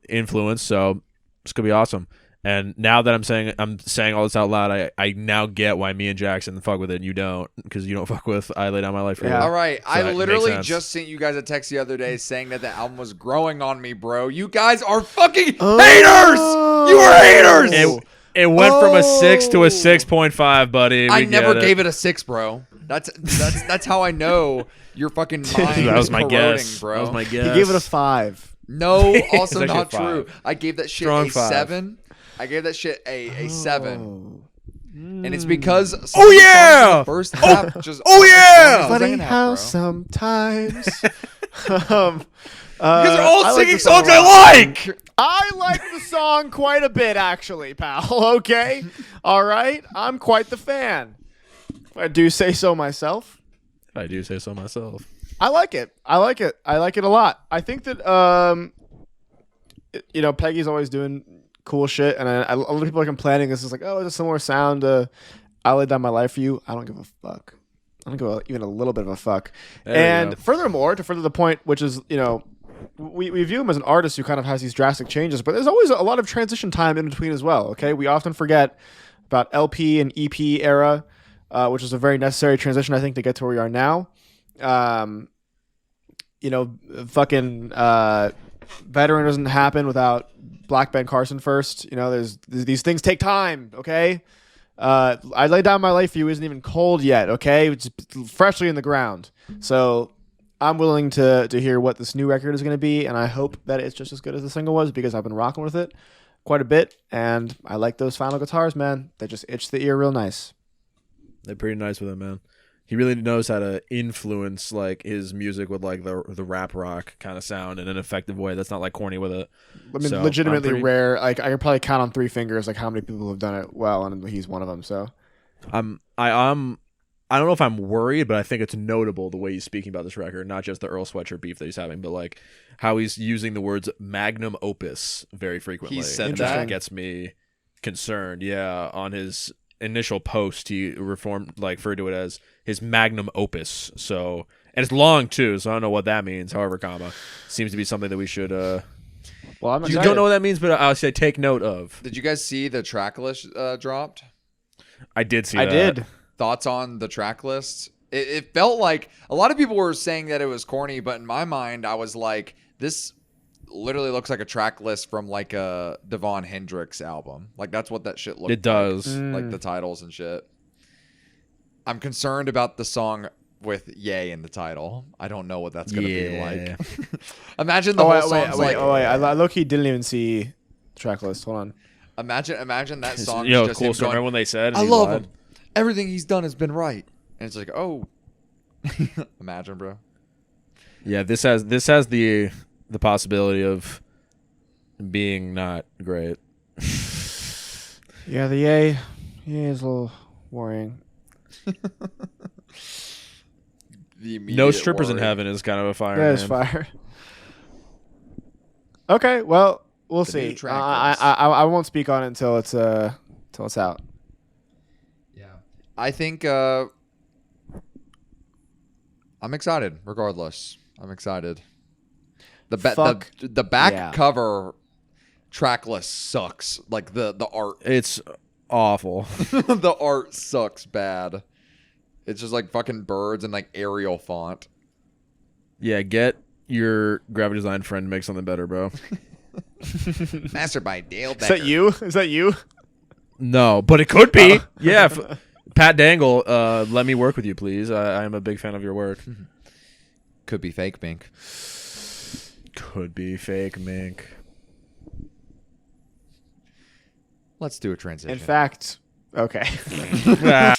[SPEAKER 2] influence. So it's gonna be awesome. And now that I'm saying all this out loud, I now get why me and Jackson fuck with it and you don't, because you don't fuck with I Lay Down My Life for You.
[SPEAKER 1] Yeah.
[SPEAKER 3] All right,
[SPEAKER 2] So
[SPEAKER 3] I
[SPEAKER 2] that
[SPEAKER 3] literally
[SPEAKER 2] makes sense.
[SPEAKER 3] just sent you guys a text the other day saying that the album was growing on me, bro. You guys are fucking haters. You are haters.
[SPEAKER 2] It went from a 6 to a 6.5, buddy.
[SPEAKER 3] I never gave it a 6, bro. That's how I know your fucking mind
[SPEAKER 2] That was
[SPEAKER 3] is
[SPEAKER 2] my
[SPEAKER 3] corroding,
[SPEAKER 2] guess,
[SPEAKER 3] bro.
[SPEAKER 2] That was my guess.
[SPEAKER 1] He gave it a 5.
[SPEAKER 3] No,
[SPEAKER 2] It's
[SPEAKER 3] also
[SPEAKER 2] actually
[SPEAKER 3] not
[SPEAKER 2] a 5.
[SPEAKER 3] true. I gave that shit
[SPEAKER 2] Strong
[SPEAKER 3] a
[SPEAKER 2] 5.
[SPEAKER 3] 7. I gave that shit a 7.
[SPEAKER 1] Oh.
[SPEAKER 3] And it's because some
[SPEAKER 2] Oh,
[SPEAKER 3] of the songs in
[SPEAKER 2] yeah!
[SPEAKER 3] the first half just
[SPEAKER 2] Oh, yeah!
[SPEAKER 3] the
[SPEAKER 1] Funny
[SPEAKER 3] second half,
[SPEAKER 1] how
[SPEAKER 3] bro.
[SPEAKER 1] sometimes.
[SPEAKER 3] You guys are all
[SPEAKER 1] I like
[SPEAKER 3] singing
[SPEAKER 1] the song
[SPEAKER 3] songs
[SPEAKER 1] a lot.
[SPEAKER 3] I like.
[SPEAKER 1] I like the song quite a bit, actually, pal. Okay? All right? I'm quite the fan. If I do say so myself.
[SPEAKER 2] I do say so myself.
[SPEAKER 1] I like it. I like it a lot. I think that, Peggy's always doing cool shit, and a lot of people are complaining. This is like, oh, it's a similar sound to I Laid Down My Life for You. I don't give a fuck. I don't give even a little bit of a fuck.
[SPEAKER 2] There we
[SPEAKER 1] And
[SPEAKER 2] go.
[SPEAKER 1] furthermore, to further the point, which is, we view him as an artist who kind of has these drastic changes, but there's always a lot of transition time in between as well. Okay, we often forget about LP and EP era, which is a very necessary transition, I think, to get to where we are now. Veteran doesn't happen without Black Ben Carson first. There's these things take time. Okay, I Lay Down My Life for You isn't even cold yet. Okay, it's freshly in the ground. So I'm willing to hear what this new record is going to be, and I hope that it's just as good as the single was, because I've been rocking with it quite a bit, and I like those final guitars, man. They just itch the ear real nice.
[SPEAKER 2] They're pretty nice with him, man. He really knows how to influence like his music with like the rap rock kind of sound in an effective way. That's not like corny with it.
[SPEAKER 1] I mean,
[SPEAKER 2] So,
[SPEAKER 1] legitimately
[SPEAKER 2] I'm pretty-
[SPEAKER 1] rare. Like, I could probably count on 3 fingers like how many people have done it well, and he's one of them. So
[SPEAKER 2] I don't know if I'm worried, but I think it's notable the way he's speaking about this record, not just the Earl Sweatshirt beef that he's having, but like how he's using the words magnum opus very frequently.
[SPEAKER 3] He said
[SPEAKER 2] And
[SPEAKER 1] that?
[SPEAKER 2] that gets me concerned. Yeah, on his initial post, he referred to it as his magnum opus. So, and it's long too, so I don't know what that means. However, seems to be something that we should.
[SPEAKER 1] well, I'm
[SPEAKER 2] You
[SPEAKER 1] excited.
[SPEAKER 2] don't know what that means, but I'll say take note of.
[SPEAKER 3] Did you guys see the track list dropped?
[SPEAKER 2] I did see.
[SPEAKER 1] I
[SPEAKER 2] that.
[SPEAKER 1] did.
[SPEAKER 3] Thoughts on the track list? It felt like a lot of people were saying that it was corny, but in my mind, I was like, this literally looks like a track list from like a Devon Hendrix album. Like that's what that shit looked
[SPEAKER 2] It does.
[SPEAKER 3] like the titles and shit. I'm concerned about the song with Yay in the title. I don't know what that's gonna be like. Imagine the whole song's like.
[SPEAKER 1] I low-key didn't even see the track list. Hold on.
[SPEAKER 3] Imagine that song.
[SPEAKER 2] You know,
[SPEAKER 3] just
[SPEAKER 2] cool
[SPEAKER 3] him
[SPEAKER 2] story.
[SPEAKER 3] going,
[SPEAKER 2] Remember when they said,
[SPEAKER 3] I
[SPEAKER 2] and he
[SPEAKER 3] love
[SPEAKER 2] lied?
[SPEAKER 3] him. Everything he's done has been right. And it's like, oh. Imagine, bro.
[SPEAKER 2] Yeah, this has the possibility of being not great.
[SPEAKER 1] Yeah, the yay is a little worrying.
[SPEAKER 2] No strippers in heaven is kind of a fire.
[SPEAKER 1] Yeah, it's
[SPEAKER 2] man.
[SPEAKER 1] fire. Okay, well, we'll
[SPEAKER 3] The
[SPEAKER 1] see.
[SPEAKER 3] new track
[SPEAKER 1] I
[SPEAKER 3] list.
[SPEAKER 1] I won't speak on it until it's out.
[SPEAKER 3] Yeah. I think I'm excited, regardless. I'm excited. The back
[SPEAKER 1] yeah.
[SPEAKER 3] cover track list sucks. Like the art,
[SPEAKER 2] It's awful.
[SPEAKER 3] the art sucks bad. It's just like fucking birds and like Arial font.
[SPEAKER 2] Yeah, get your graphic design friend to make something better, bro.
[SPEAKER 3] Mastered by Dale Becker.
[SPEAKER 1] Is that you? Is that you?
[SPEAKER 2] No, but it could be. Yeah, Pat Dangle, let me work with you, please. I am a big fan of your work.
[SPEAKER 3] Could be fake mink.
[SPEAKER 2] Could be fake mink.
[SPEAKER 3] Let's do a transition.
[SPEAKER 1] In fact, okay.
[SPEAKER 2] Ah.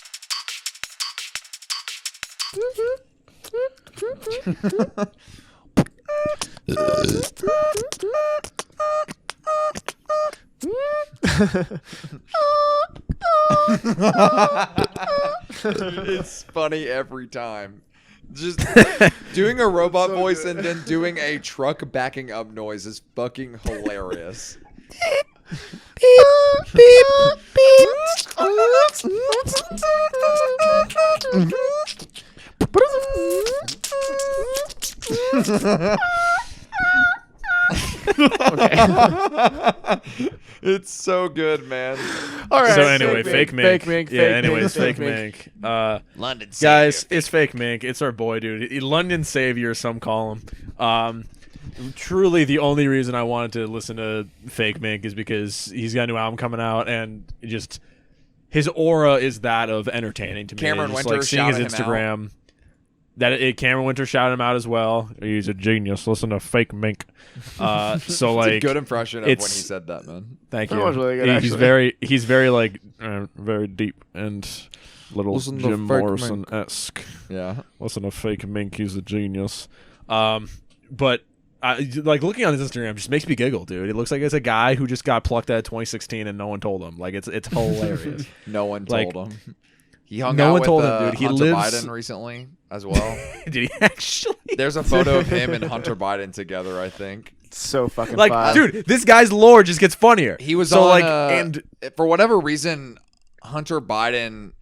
[SPEAKER 3] It's funny every time. Just doing a robot voice and then doing a truck backing up noise is fucking hilarious. It's so good, man.
[SPEAKER 1] All right.
[SPEAKER 2] So anyway, fake mink.
[SPEAKER 1] Fake mink.
[SPEAKER 2] Yeah. Anyways, fake mink.
[SPEAKER 3] London
[SPEAKER 2] Guys, it's fake mink. It's our boy, dude. London Savior, some call him. Truly, the only reason I wanted to listen to fake mink is because he's got a new album coming out, and just his aura is that of entertaining to me.
[SPEAKER 3] Cameron
[SPEAKER 2] Just,
[SPEAKER 3] Winter
[SPEAKER 2] like seeing his
[SPEAKER 3] shouted him
[SPEAKER 2] Instagram. Cameron Winter shouted him out as well. He's a genius. Listen to fake mink. So
[SPEAKER 3] It's
[SPEAKER 2] like,
[SPEAKER 3] a good impression of when he
[SPEAKER 2] it's-
[SPEAKER 3] said that, man.
[SPEAKER 2] thank
[SPEAKER 1] That
[SPEAKER 2] you.
[SPEAKER 1] was really good,
[SPEAKER 2] He's
[SPEAKER 1] actually.
[SPEAKER 2] very like very deep and little
[SPEAKER 3] Listen to
[SPEAKER 2] Jim
[SPEAKER 3] fake
[SPEAKER 2] Morrison esque.
[SPEAKER 3] Yeah.
[SPEAKER 2] Listen to fake mink. He's a genius. But like looking on his Instagram just makes me giggle, dude. It looks like it's a guy who just got plucked out of 2016 and no one told him. Like it's hilarious.
[SPEAKER 3] No one
[SPEAKER 2] Like,
[SPEAKER 3] told him. He hung
[SPEAKER 2] no
[SPEAKER 3] out
[SPEAKER 2] one
[SPEAKER 3] with
[SPEAKER 2] told him, dude. He
[SPEAKER 3] Hunter
[SPEAKER 2] lives-
[SPEAKER 3] Biden recently as well.
[SPEAKER 2] Did he actually?
[SPEAKER 3] There's a photo of him and Hunter Biden together, I think.
[SPEAKER 1] So fucking
[SPEAKER 2] Like,
[SPEAKER 1] fun.
[SPEAKER 2] dude, this guy's lore just gets funnier.
[SPEAKER 3] He was
[SPEAKER 2] so
[SPEAKER 3] on
[SPEAKER 2] like,
[SPEAKER 3] and for whatever reason, Hunter Biden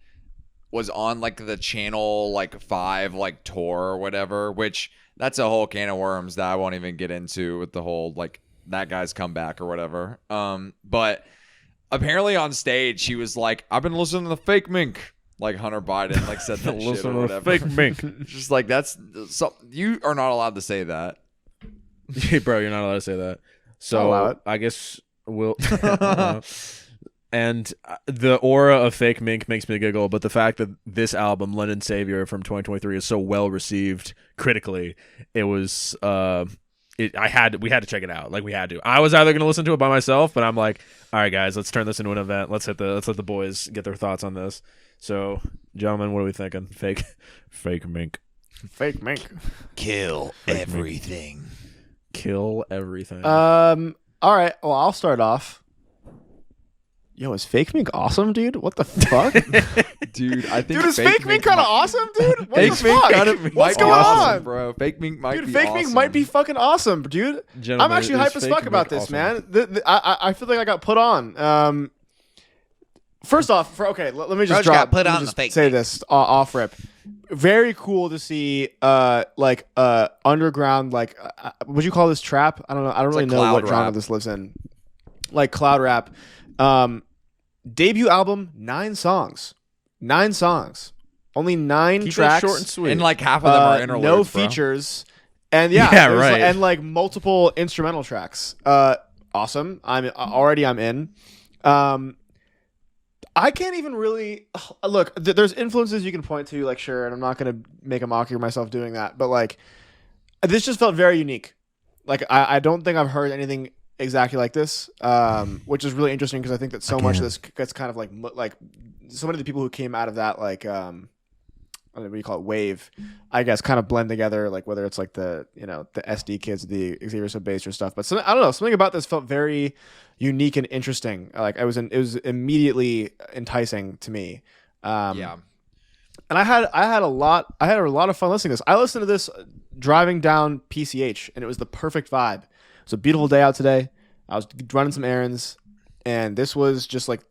[SPEAKER 3] was on like the Channel like 5 like tour or whatever, which that's a whole can of worms that I won't even get into with the whole like that guy's comeback or whatever. But apparently on stage he was like, I've been listening to the fake mink. Like Hunter Biden like said that shit
[SPEAKER 2] listen
[SPEAKER 3] or
[SPEAKER 2] to
[SPEAKER 3] whatever.
[SPEAKER 2] fake mink.
[SPEAKER 3] Just like that's so you are not allowed to say that.
[SPEAKER 2] Bro, you're not allowed to say that.
[SPEAKER 1] I'll allow
[SPEAKER 2] So
[SPEAKER 1] it.
[SPEAKER 2] I guess we'll. And the aura of fake mink makes me giggle, but the fact that this album, London Savior from 2023, is so well received critically, it was we had to check it out. Like we had to. I was either going to listen to it by myself, but I'm like, all right, guys, let's turn this into an event. Let's let the boys get their thoughts on this. So, gentlemen, what are we thinking? Fake mink.
[SPEAKER 1] Fake mink.
[SPEAKER 3] Kill everything.
[SPEAKER 2] Kill everything.
[SPEAKER 1] All right. Well, I'll start off. Yo, is fake mink awesome, dude? What the fuck?
[SPEAKER 3] Dude, I think
[SPEAKER 1] Dude, is fake mink kind of awesome, dude? What
[SPEAKER 3] Fake
[SPEAKER 1] the
[SPEAKER 3] mink
[SPEAKER 1] fuck?
[SPEAKER 3] kind of
[SPEAKER 1] What's
[SPEAKER 3] might be
[SPEAKER 1] going
[SPEAKER 3] awesome,
[SPEAKER 1] on?
[SPEAKER 3] bro. Fake mink might
[SPEAKER 1] Dude,
[SPEAKER 3] be
[SPEAKER 1] fake
[SPEAKER 3] awesome.
[SPEAKER 1] mink might be fucking awesome, dude.
[SPEAKER 2] Gentlemen,
[SPEAKER 1] I'm actually
[SPEAKER 2] is
[SPEAKER 1] hype as
[SPEAKER 2] fake
[SPEAKER 1] fuck about
[SPEAKER 2] mink
[SPEAKER 1] this,
[SPEAKER 2] awesome?
[SPEAKER 1] man. I feel like I got put on. First off, let me just
[SPEAKER 3] Bro, got put
[SPEAKER 1] let me
[SPEAKER 3] on the
[SPEAKER 1] just
[SPEAKER 3] fake
[SPEAKER 1] say
[SPEAKER 3] mink.
[SPEAKER 1] this off rip. Very cool to see, underground, like, would you call this trap? I don't know. I don't
[SPEAKER 3] It's
[SPEAKER 1] really
[SPEAKER 3] like
[SPEAKER 1] know what
[SPEAKER 3] cloud
[SPEAKER 1] genre
[SPEAKER 3] rap.
[SPEAKER 1] this lives in. Like cloud rap. Debut album, 9 songs. 9 songs. Only 9
[SPEAKER 2] Keep
[SPEAKER 1] tracks.
[SPEAKER 2] it short and sweet.
[SPEAKER 3] And like half of them are interludes,
[SPEAKER 1] no
[SPEAKER 3] bro.
[SPEAKER 1] features. And yeah,
[SPEAKER 2] Yeah,
[SPEAKER 1] there's,
[SPEAKER 2] right.
[SPEAKER 1] and like multiple instrumental tracks. Awesome. I'm in. I can't even really look. There's influences you can point to, like sure, and I'm not gonna make a mockery of myself doing that, but like this just felt very unique. Like I don't think I've heard anything exactly like this, which is really interesting because I think that so much of this gets kind of like so many of the people who came out of that like what do you call it, wave, I guess, kind of blend together, like whether it's like the SD kids, the Xavier Sub Bass or stuff. But I don't know, something about this felt very unique and interesting. Like it was immediately enticing to me.
[SPEAKER 3] Yeah.
[SPEAKER 1] And I had a lot of fun listening to this. I listened to this driving down PCH, and it was the perfect vibe. It was a beautiful day out today. I was running some errands, and this was just like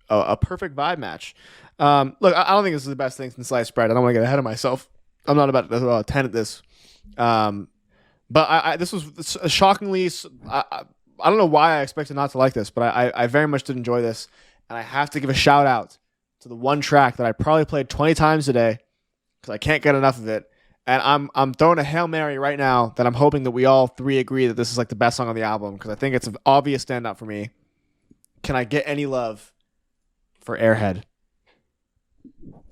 [SPEAKER 1] a perfect vibe match. Look, I don't think this is the best thing since sliced bread. I don't want to get ahead of myself. I'm not about to 10 at this. But this was shockingly. I don't know why I expected not to like this, but I very much did enjoy this, and I have to give a shout out to the one track that I probably played 20 times today because I can't get enough of it. And I'm throwing a Hail Mary right now that I'm hoping that we all three agree that this is like the best song on the album because I think it's an obvious standout for me. Can I get any love for Airhead?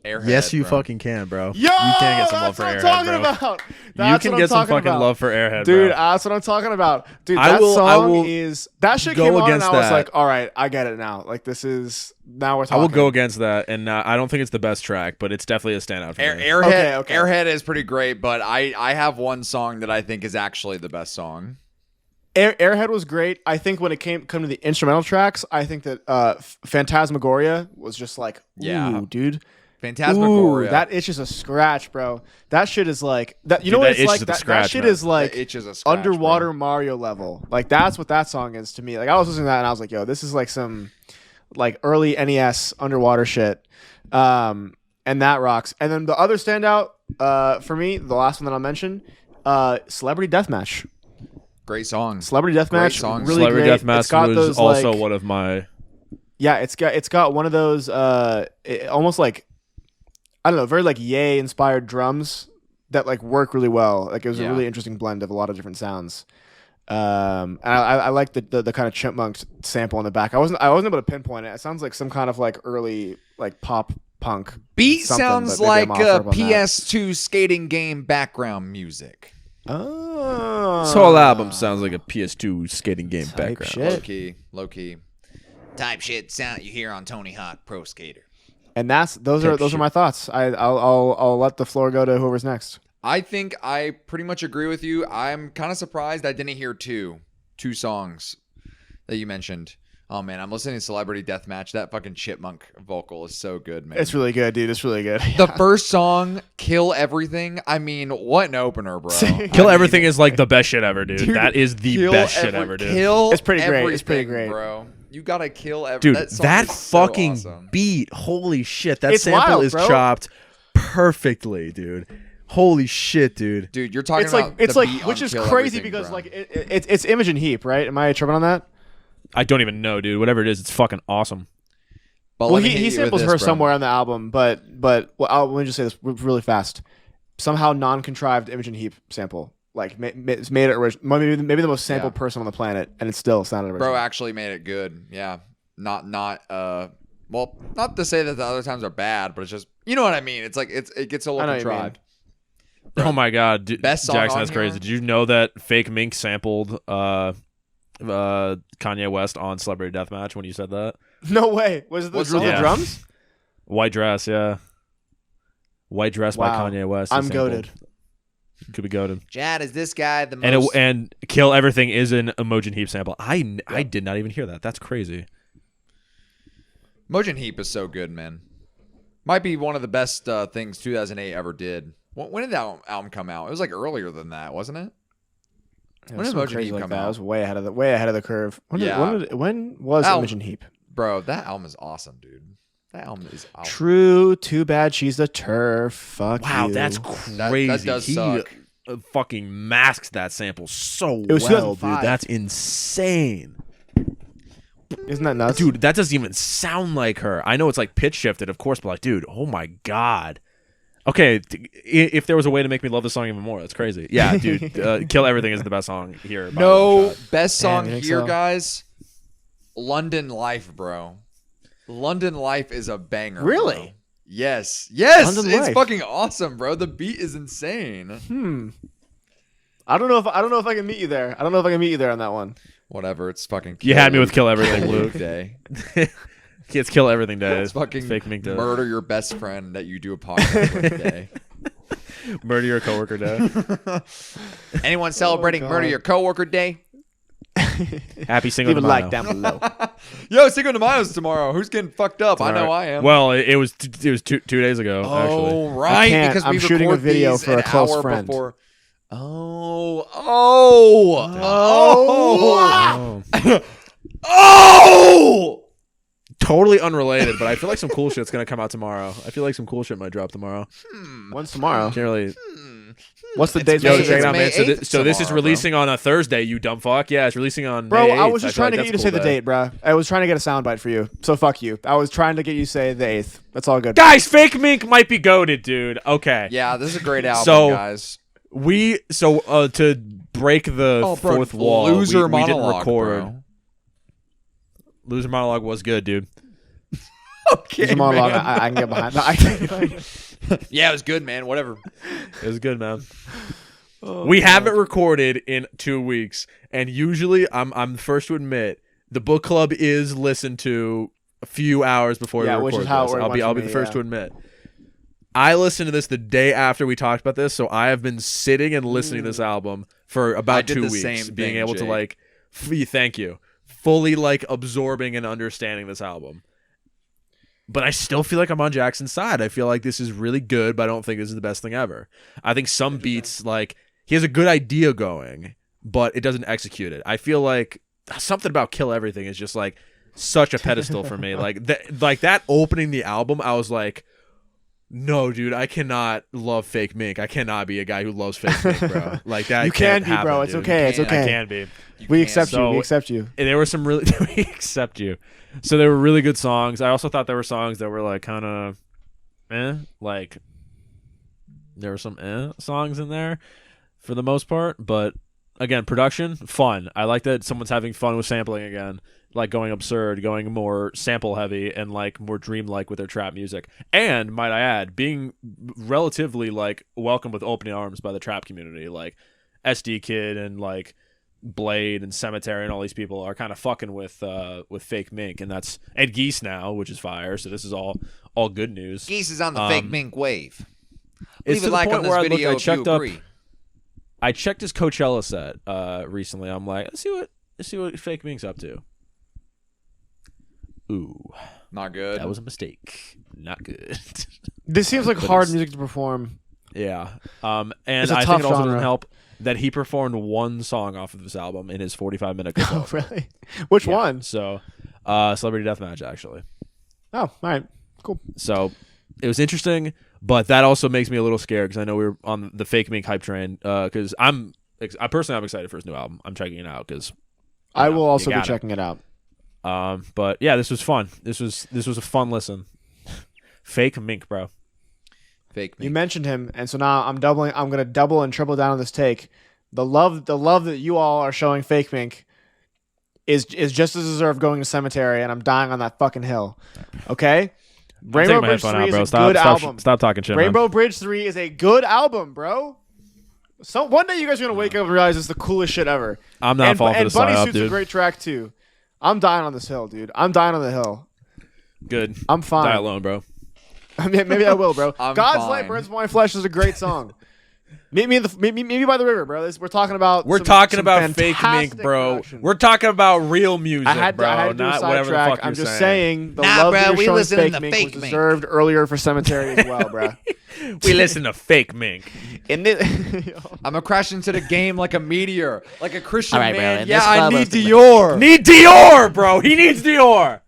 [SPEAKER 3] Airhead,
[SPEAKER 2] Yes, you
[SPEAKER 3] bro.
[SPEAKER 2] fucking can, bro.
[SPEAKER 1] Yo,
[SPEAKER 2] you can get some love
[SPEAKER 1] that's
[SPEAKER 2] for
[SPEAKER 1] what I'm
[SPEAKER 2] Airhead,
[SPEAKER 1] talking
[SPEAKER 2] bro.
[SPEAKER 1] about.
[SPEAKER 2] You
[SPEAKER 1] That's
[SPEAKER 2] can
[SPEAKER 1] what
[SPEAKER 2] get
[SPEAKER 1] I'm
[SPEAKER 2] some
[SPEAKER 1] talking
[SPEAKER 2] fucking
[SPEAKER 1] about.
[SPEAKER 2] love for Airhead,
[SPEAKER 1] Dude,
[SPEAKER 2] bro.
[SPEAKER 1] that's what I'm talking about. Dude,
[SPEAKER 2] I
[SPEAKER 1] that
[SPEAKER 2] will-
[SPEAKER 1] song is that shit
[SPEAKER 2] go
[SPEAKER 1] came on and
[SPEAKER 2] against
[SPEAKER 1] I was
[SPEAKER 2] that.
[SPEAKER 1] like, all right, I get it now. Like this is now we're
[SPEAKER 2] I
[SPEAKER 1] talking.
[SPEAKER 2] will go against that, and I don't think it's the best track, but it's definitely a standout for me.
[SPEAKER 3] Airhead,
[SPEAKER 1] Okay.
[SPEAKER 3] Airhead is pretty great, but I have one song that I think is actually the best song.
[SPEAKER 1] Airhead was great. I think when it come to the instrumental tracks, I think that Phantasmagoria was just like, ooh,
[SPEAKER 3] Yeah.
[SPEAKER 1] dude.
[SPEAKER 3] Phantasmagoria.
[SPEAKER 1] Ooh, that itches a scratch, bro. That shit is like that. You
[SPEAKER 2] Dude,
[SPEAKER 1] know what
[SPEAKER 2] that
[SPEAKER 1] it's
[SPEAKER 2] itches
[SPEAKER 1] like.
[SPEAKER 2] a
[SPEAKER 1] That
[SPEAKER 2] scratch,
[SPEAKER 1] shit
[SPEAKER 2] man.
[SPEAKER 1] is like
[SPEAKER 3] That itches a scratch,
[SPEAKER 1] underwater
[SPEAKER 3] bro.
[SPEAKER 1] Mario level. Like that's what that song is to me. Like I was listening to that and I was like, yo, this is like some like early NES underwater shit. And that rocks. And then the other standout for me, the last one that I'll mention, Celebrity Deathmatch.
[SPEAKER 3] Great song.
[SPEAKER 1] Celebrity Deathmatch,
[SPEAKER 3] song.
[SPEAKER 1] really
[SPEAKER 2] Celebrity
[SPEAKER 1] great.
[SPEAKER 2] Deathmatch
[SPEAKER 1] It's got
[SPEAKER 2] was
[SPEAKER 1] those,
[SPEAKER 2] also
[SPEAKER 1] like,
[SPEAKER 2] one of my.
[SPEAKER 1] yeah, it's got one of those almost like I don't know, very like Ye inspired drums that like work really well. Like it was a
[SPEAKER 3] Yeah.
[SPEAKER 1] really interesting blend of a lot of different sounds. And I like the kind of chipmunk sample in the back. I wasn't able to pinpoint it. It sounds like some kind of like early like pop punk
[SPEAKER 3] Beat
[SPEAKER 1] something,
[SPEAKER 3] sounds
[SPEAKER 1] but maybe I'm
[SPEAKER 3] like
[SPEAKER 1] off on that.
[SPEAKER 3] PS2 skating game background music.
[SPEAKER 1] Oh,
[SPEAKER 2] This whole album sounds like a PS2 skating game
[SPEAKER 1] Type
[SPEAKER 2] background.
[SPEAKER 1] shit.
[SPEAKER 3] Low key. Type shit sound you hear on Tony Hawk Pro Skater.
[SPEAKER 1] And those
[SPEAKER 2] Type
[SPEAKER 1] are
[SPEAKER 2] shit.
[SPEAKER 1] my thoughts. I'll let the floor go to whoever's next.
[SPEAKER 3] I think I pretty much agree with you. I'm kind of surprised I didn't hear two songs that you mentioned. Oh man, I'm listening to Celebrity Deathmatch. That fucking chipmunk vocal is so good, man.
[SPEAKER 1] It's really good, dude. It's really good.
[SPEAKER 3] The first song, Kill Everything. I mean, what an opener, bro.
[SPEAKER 2] Kill Everything is like the best shit ever, dude. That is the
[SPEAKER 3] Kill
[SPEAKER 2] best shit ever, dude.
[SPEAKER 3] Kill
[SPEAKER 1] It's pretty great. It's pretty
[SPEAKER 3] everything,
[SPEAKER 1] great.
[SPEAKER 3] bro. You gotta kill everything.
[SPEAKER 2] Dude,
[SPEAKER 3] That,
[SPEAKER 2] that
[SPEAKER 3] song is so
[SPEAKER 2] fucking
[SPEAKER 3] awesome.
[SPEAKER 2] beat. Holy shit. That
[SPEAKER 1] It's
[SPEAKER 2] sample
[SPEAKER 1] wild,
[SPEAKER 2] is
[SPEAKER 1] bro.
[SPEAKER 2] chopped perfectly, dude. Holy shit, dude.
[SPEAKER 3] Dude, you're talking
[SPEAKER 1] It's
[SPEAKER 3] about
[SPEAKER 1] like it's
[SPEAKER 3] the
[SPEAKER 1] like
[SPEAKER 3] beat
[SPEAKER 1] which
[SPEAKER 3] on
[SPEAKER 1] is
[SPEAKER 3] Kill
[SPEAKER 1] crazy
[SPEAKER 3] Everything,
[SPEAKER 1] because
[SPEAKER 3] bro.
[SPEAKER 1] like it's Imogen Heap, right? Am I tripping on that?
[SPEAKER 2] I don't even know, dude. Whatever it is, it's fucking awesome.
[SPEAKER 3] But
[SPEAKER 1] Well,
[SPEAKER 3] let me
[SPEAKER 1] he
[SPEAKER 3] hit you with
[SPEAKER 1] samples
[SPEAKER 3] this,
[SPEAKER 1] her
[SPEAKER 3] bro.
[SPEAKER 1] somewhere on the album, but well, let me just say this really fast. Somehow non-contrived Imogen Heap sample, like made it original. Maybe the most sampled
[SPEAKER 3] Yeah.
[SPEAKER 1] person on the planet, and it still sounded original.
[SPEAKER 3] Bro actually made it good. Yeah. Not well, not to say that the other times are bad, but it's just you know what I mean. It's like it gets a
[SPEAKER 1] I
[SPEAKER 3] little
[SPEAKER 1] know what you mean.
[SPEAKER 3] contrived.
[SPEAKER 2] Oh my god, dude,
[SPEAKER 3] Best song
[SPEAKER 2] Jackson,
[SPEAKER 3] on
[SPEAKER 2] that's crazy.
[SPEAKER 3] here?
[SPEAKER 2] Did you know that Fake Mink sampled Kanye West on Celebrity Deathmatch when you said that?
[SPEAKER 1] No way. Was it the
[SPEAKER 3] What
[SPEAKER 1] drill
[SPEAKER 3] song?
[SPEAKER 1] the drums?
[SPEAKER 2] White Dress, yeah. White Dress
[SPEAKER 1] Wow.
[SPEAKER 2] by Kanye West. he
[SPEAKER 1] I'm
[SPEAKER 2] sampled.
[SPEAKER 1] goated.
[SPEAKER 2] Could be goated.
[SPEAKER 3] Chad, is this guy the
[SPEAKER 2] And
[SPEAKER 3] most
[SPEAKER 2] and Kill Everything is an Imogen Heap sample. I did not even hear that. That's crazy.
[SPEAKER 3] Imogen Heap is so good, man. Might be one of the best things 2008 ever did. When did that album come out? It was like earlier than that, wasn't it? When did
[SPEAKER 1] Something
[SPEAKER 3] Imogen
[SPEAKER 1] crazy
[SPEAKER 3] Heap
[SPEAKER 1] like
[SPEAKER 3] come
[SPEAKER 1] that. I
[SPEAKER 3] out?
[SPEAKER 1] was way ahead of the curve.
[SPEAKER 3] Yeah.
[SPEAKER 1] When was
[SPEAKER 3] Album.
[SPEAKER 1] Imogen Heap?
[SPEAKER 3] Bro, that album is awesome, dude. That album is awesome.
[SPEAKER 1] True. Too bad she's the turf. Fuck
[SPEAKER 2] Wow,
[SPEAKER 1] you.
[SPEAKER 2] that's crazy.
[SPEAKER 3] That does
[SPEAKER 2] he
[SPEAKER 3] suck.
[SPEAKER 2] Fucking masked that sample so
[SPEAKER 1] It was
[SPEAKER 2] well,
[SPEAKER 1] 2005.
[SPEAKER 2] dude. That's insane.
[SPEAKER 1] Isn't that nuts,
[SPEAKER 2] Dude, that doesn't even sound like her. I know it's like pitch shifted, of course, but like, dude, oh my god. Okay, if there was a way to make me love this song even more, that's crazy. Yeah, dude, Kill Everything is the best song here. by a long
[SPEAKER 3] No,
[SPEAKER 2] shot.
[SPEAKER 3] best
[SPEAKER 1] Damn,
[SPEAKER 3] song
[SPEAKER 1] you think
[SPEAKER 3] here,
[SPEAKER 1] so?
[SPEAKER 3] guys. London Life, bro. London Life is a banger.
[SPEAKER 1] Really?
[SPEAKER 3] Bro. Yes. Yes.
[SPEAKER 1] London
[SPEAKER 3] It's
[SPEAKER 1] Life.
[SPEAKER 3] fucking awesome, bro. The beat is insane.
[SPEAKER 1] I don't know if I can meet you there. I don't know if I can meet you there on that one.
[SPEAKER 3] Whatever. It's fucking.
[SPEAKER 2] You had me with Kill Everything,
[SPEAKER 3] Kill
[SPEAKER 2] Luke.
[SPEAKER 3] Day.
[SPEAKER 2] It's Kill Everything Day.
[SPEAKER 3] It's fucking
[SPEAKER 2] Fake Mink Day.
[SPEAKER 3] murder your best friend that you do a podcast with day.
[SPEAKER 2] Murder your coworker day.
[SPEAKER 3] Anyone celebrating
[SPEAKER 1] God.
[SPEAKER 3] Murder Your Coworker Day?
[SPEAKER 2] Happy Cinco
[SPEAKER 1] Leave
[SPEAKER 2] de
[SPEAKER 1] a like
[SPEAKER 2] Mayo.
[SPEAKER 1] down below.
[SPEAKER 3] Yo, Cinco de Mayo's tomorrow. Who's getting fucked up? I know I am.
[SPEAKER 2] Well, it was 2 days ago. Actually,
[SPEAKER 3] Oh, right.
[SPEAKER 1] can't.
[SPEAKER 3] Because
[SPEAKER 1] I'm
[SPEAKER 3] we
[SPEAKER 1] shooting a
[SPEAKER 3] record
[SPEAKER 1] video
[SPEAKER 3] these
[SPEAKER 1] for a
[SPEAKER 3] an
[SPEAKER 1] close
[SPEAKER 3] hour
[SPEAKER 1] friend.
[SPEAKER 3] Before. Oh. Oh.
[SPEAKER 2] totally unrelated, but I feel like some cool shit's gonna come out tomorrow. I feel like some cool shit might drop tomorrow.
[SPEAKER 1] When's tomorrow?
[SPEAKER 2] Can't really.
[SPEAKER 1] What's the date?
[SPEAKER 2] Yo,
[SPEAKER 3] May-
[SPEAKER 2] check it out,
[SPEAKER 3] May
[SPEAKER 2] man. So,
[SPEAKER 3] 8th
[SPEAKER 2] so this is
[SPEAKER 3] tomorrow,
[SPEAKER 2] releasing on a Thursday, you dumb fuck. Yeah, it's releasing on
[SPEAKER 1] Bro,
[SPEAKER 2] May 8th.
[SPEAKER 1] I was just
[SPEAKER 2] feel
[SPEAKER 1] trying to
[SPEAKER 2] like
[SPEAKER 1] get you to
[SPEAKER 2] that's
[SPEAKER 1] say
[SPEAKER 2] a
[SPEAKER 1] the
[SPEAKER 2] cool day.
[SPEAKER 1] date, bro. I was trying to get a soundbite for you. So fuck you. I was trying to get you to say the 8th. That's all good.
[SPEAKER 2] Guys, Fake Mink might be goated, dude. Okay.
[SPEAKER 3] Yeah, this is a great album,
[SPEAKER 2] So-
[SPEAKER 3] guys.
[SPEAKER 2] To break the fourth wall,
[SPEAKER 3] Loser
[SPEAKER 2] we didn't
[SPEAKER 3] monologue,
[SPEAKER 2] record.
[SPEAKER 3] bro.
[SPEAKER 2] Loser monologue was good, dude.
[SPEAKER 3] Okay,
[SPEAKER 1] It's a monologue.
[SPEAKER 3] man.
[SPEAKER 1] I can get behind. I can
[SPEAKER 3] Yeah, it was good, man. Whatever.
[SPEAKER 2] It was good, man. We haven't recorded in 2 weeks, and usually I'm the first to admit the book club is listened to a few hours before we record
[SPEAKER 1] which is how
[SPEAKER 2] this.
[SPEAKER 1] it
[SPEAKER 2] I'll
[SPEAKER 1] went for
[SPEAKER 2] be
[SPEAKER 1] me,
[SPEAKER 2] the first
[SPEAKER 1] yeah.
[SPEAKER 2] to admit. I listened to this the day after we talked about this, so I have been sitting and listening to this album for
[SPEAKER 3] I
[SPEAKER 2] about
[SPEAKER 3] did
[SPEAKER 2] 2
[SPEAKER 3] the
[SPEAKER 2] weeks,
[SPEAKER 3] same
[SPEAKER 2] being
[SPEAKER 3] thing,
[SPEAKER 2] able to
[SPEAKER 3] Jake.
[SPEAKER 2] like, thank you, fully like absorbing and understanding this album. But I still feel like I'm on Jackson's side. I feel like this is really good, but I don't think this is the best thing ever. I think some beats, like, he has a good idea going, but it doesn't execute it. I feel like something about Kill Everything is just like such a pedestal for me. Like that opening the album, I was like, no, dude, I cannot love Fake Mink. I cannot be a guy who loves Fake Mink, bro. Like that.
[SPEAKER 1] You can
[SPEAKER 2] can't
[SPEAKER 1] be,
[SPEAKER 2] happen,
[SPEAKER 1] bro. It's
[SPEAKER 2] dude.
[SPEAKER 1] okay. It's
[SPEAKER 3] You
[SPEAKER 1] okay.
[SPEAKER 2] I can be.
[SPEAKER 1] We accept you.
[SPEAKER 2] So-
[SPEAKER 1] We accept you.
[SPEAKER 2] And there were some really we accept you. So there were really good songs. I also thought there were songs that were like kind of like there were some songs in there for the most part, but again, production fun. I like that someone's having fun with sampling again, like going absurd, going more sample heavy and like more dreamlike with their trap music. And might I add, being relatively like welcomed with open arms by the trap community, like SD Kid and like Blade and Cemetery and all these people are kind of fucking with Fake Mink, and that's Ed Geese now, which is fire. So this is all good news.
[SPEAKER 3] Geese is on the fake mink wave.
[SPEAKER 2] It's
[SPEAKER 3] Leave
[SPEAKER 2] to
[SPEAKER 3] a
[SPEAKER 2] the
[SPEAKER 3] like
[SPEAKER 2] point
[SPEAKER 3] on this
[SPEAKER 2] where
[SPEAKER 3] video
[SPEAKER 2] I
[SPEAKER 3] if you
[SPEAKER 2] checked up.
[SPEAKER 3] agree.
[SPEAKER 2] I checked his Coachella set recently. I'm like, let's see what Fake Mink's up to. Ooh,
[SPEAKER 3] Not good.
[SPEAKER 2] that was a mistake. Not good.
[SPEAKER 1] This seems like
[SPEAKER 2] But
[SPEAKER 1] hard
[SPEAKER 2] it's-
[SPEAKER 1] music to perform.
[SPEAKER 2] Yeah. And
[SPEAKER 1] It's a
[SPEAKER 2] I
[SPEAKER 1] tough
[SPEAKER 2] think it also
[SPEAKER 1] genre.
[SPEAKER 2] doesn't help that he performed one song off of this album in his 45-minute
[SPEAKER 1] Oh,
[SPEAKER 2] Coachella.
[SPEAKER 1] really? Which
[SPEAKER 2] Yeah.
[SPEAKER 1] one?
[SPEAKER 2] So, Celebrity Deathmatch, actually.
[SPEAKER 1] Oh, all right. Cool.
[SPEAKER 2] So it was interesting, but that also makes me a little scared because I know we were on the Fake Mink hype train. Because I'm excited for his new album. I'm checking it out because
[SPEAKER 1] I will also be
[SPEAKER 2] got it.
[SPEAKER 1] checking it out.
[SPEAKER 2] But yeah, this was fun. This was a fun listen. Fake Mink, bro.
[SPEAKER 3] Fake
[SPEAKER 1] You
[SPEAKER 3] mink.
[SPEAKER 1] mentioned him, and so now I'm going to double and triple down on this take. The love that you all are showing Fake Mink is just as deserved going to Cemetery, and I'm dying on that fucking hill. Okay? Rainbow
[SPEAKER 2] Take my
[SPEAKER 1] Bridge
[SPEAKER 2] headphone
[SPEAKER 1] 3
[SPEAKER 2] out,
[SPEAKER 1] is
[SPEAKER 2] bro.
[SPEAKER 1] a
[SPEAKER 2] Stop,
[SPEAKER 1] good
[SPEAKER 2] stop,
[SPEAKER 1] album.
[SPEAKER 2] stop talking shit, man.
[SPEAKER 1] Rainbow Bridge 3 is a good album, bro. So one day you guys are going to wake up and realize it's the coolest shit ever.
[SPEAKER 2] I'm not falling for
[SPEAKER 1] and
[SPEAKER 2] the
[SPEAKER 1] Bunny
[SPEAKER 2] psyop,
[SPEAKER 1] Suit's a
[SPEAKER 2] dude.
[SPEAKER 1] great track too. I'm dying on this hill, dude. I'm dying on the hill.
[SPEAKER 2] Good.
[SPEAKER 1] I'm fine.
[SPEAKER 2] Die alone, bro.
[SPEAKER 1] I mean, maybe I will, bro.
[SPEAKER 3] I'm
[SPEAKER 1] God's
[SPEAKER 3] fine.
[SPEAKER 1] Light Burns My Flesh is a great song. Meet me by the river, bro. We're talking about.
[SPEAKER 2] We're
[SPEAKER 1] some-
[SPEAKER 2] talking
[SPEAKER 1] some
[SPEAKER 2] about Fake
[SPEAKER 1] fantastic
[SPEAKER 2] Mink, bro.
[SPEAKER 1] production.
[SPEAKER 2] We're talking about real music,
[SPEAKER 1] I had to,
[SPEAKER 2] bro.
[SPEAKER 1] I had to do a
[SPEAKER 2] Not whatever the
[SPEAKER 1] sidetrack.
[SPEAKER 2] fuck
[SPEAKER 1] I'm
[SPEAKER 2] you're
[SPEAKER 1] just
[SPEAKER 2] saying.
[SPEAKER 1] saying the
[SPEAKER 3] Nah,
[SPEAKER 1] love
[SPEAKER 3] bro,
[SPEAKER 1] that
[SPEAKER 3] we
[SPEAKER 1] you're showing
[SPEAKER 3] listening
[SPEAKER 1] Fake
[SPEAKER 3] to
[SPEAKER 1] Mink
[SPEAKER 3] Fake
[SPEAKER 1] was
[SPEAKER 3] Mink.
[SPEAKER 1] deserved earlier for Cemetery as well, bro.
[SPEAKER 2] We listen to Fake Mink.
[SPEAKER 1] In this,
[SPEAKER 3] I'm gonna crash into the game like a meteor, like a Christian
[SPEAKER 1] All right, bro,
[SPEAKER 3] man.
[SPEAKER 1] in
[SPEAKER 3] Yeah,
[SPEAKER 1] this
[SPEAKER 3] I
[SPEAKER 1] club
[SPEAKER 3] need
[SPEAKER 1] of the-
[SPEAKER 3] Dior.
[SPEAKER 2] Need Dior, bro. He needs Dior.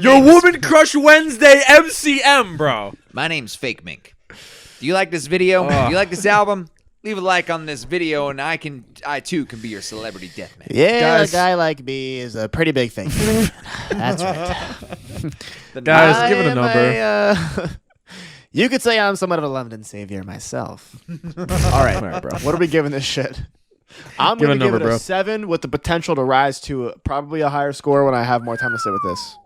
[SPEAKER 2] Your Woman Crush Wednesday MCM, bro.
[SPEAKER 3] My name's Fake Mink. Do you like this video? Do you like this album? Leave a like on this video, and I too can be your celebrity deathmatch.
[SPEAKER 1] yeah,
[SPEAKER 2] Guys.
[SPEAKER 1] a guy like me is a pretty big thing. That's right.
[SPEAKER 2] Guys, give it a number.
[SPEAKER 1] You could say I'm somewhat of a London savior myself. All right, bro. What are we giving this shit? I'm
[SPEAKER 2] Give
[SPEAKER 1] going
[SPEAKER 2] a
[SPEAKER 1] to give
[SPEAKER 2] number,
[SPEAKER 1] it a
[SPEAKER 2] bro.
[SPEAKER 1] 7 with the potential to rise to probably a higher score when I have more time to sit with this.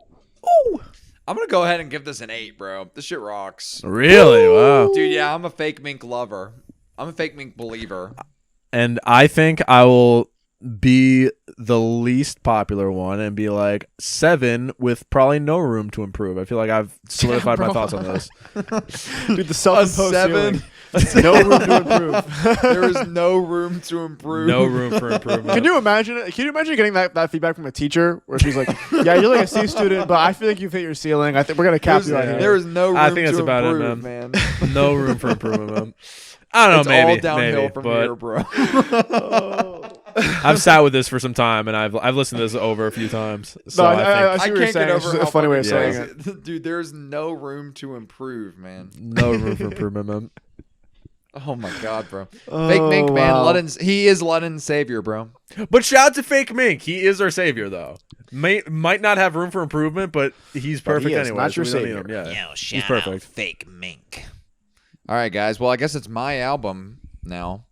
[SPEAKER 3] I'm gonna go ahead and give this an 8, bro. This shit rocks,
[SPEAKER 2] Really? Wow.
[SPEAKER 3] dude. Yeah, I'm a Fake Mink lover. I'm a Fake Mink believer.
[SPEAKER 2] And I think I will be the least popular one and be like 7 with probably no room to improve. I feel like I've solidified my thoughts on this.
[SPEAKER 1] Dude, the self-imposed
[SPEAKER 3] 7.
[SPEAKER 1] ceiling. No room to improve.
[SPEAKER 3] There is no room to improve.
[SPEAKER 2] No room for improvement.
[SPEAKER 1] Can you imagine it? Can you imagine getting that feedback from a teacher where she's like, "Yeah, you're like a C student, but I feel like you've hit your ceiling. I think we're gonna cap you out here."
[SPEAKER 3] There is no room
[SPEAKER 2] I think that's
[SPEAKER 3] to
[SPEAKER 2] about it,
[SPEAKER 3] improve,
[SPEAKER 2] man.
[SPEAKER 3] man.
[SPEAKER 2] No room for improvement, man. I don't know,
[SPEAKER 3] It's
[SPEAKER 2] maybe.
[SPEAKER 3] all downhill
[SPEAKER 2] maybe,
[SPEAKER 3] from
[SPEAKER 2] but
[SPEAKER 3] here, bro.
[SPEAKER 2] I've sat with this for some time, and I've listened to this over a few times. So
[SPEAKER 1] No,
[SPEAKER 2] I think
[SPEAKER 1] I see
[SPEAKER 3] I
[SPEAKER 1] what you're
[SPEAKER 3] can't
[SPEAKER 1] saying.
[SPEAKER 3] get
[SPEAKER 1] It's
[SPEAKER 3] over
[SPEAKER 1] just a
[SPEAKER 3] how
[SPEAKER 1] funny way of
[SPEAKER 3] fucking
[SPEAKER 1] saying
[SPEAKER 3] crazy-
[SPEAKER 1] it.
[SPEAKER 3] Dude, there's no room to improve, man.
[SPEAKER 2] no room for improvement, man.
[SPEAKER 3] Oh my god, bro. Fake Mink, man.
[SPEAKER 1] wow.
[SPEAKER 3] He is London's savior, bro.
[SPEAKER 2] But shout out to Fake Mink. He is our savior, though. Might not have room for improvement, but he's
[SPEAKER 1] But
[SPEAKER 2] perfect
[SPEAKER 1] he is
[SPEAKER 2] anyway.
[SPEAKER 1] not
[SPEAKER 2] so
[SPEAKER 1] your
[SPEAKER 2] we don't need
[SPEAKER 1] savior.
[SPEAKER 2] him. Yeah,
[SPEAKER 4] Yo,
[SPEAKER 2] he's
[SPEAKER 4] shout
[SPEAKER 2] perfect.
[SPEAKER 4] out Fake Mink.
[SPEAKER 3] All right, guys. Well, I guess it's my album now.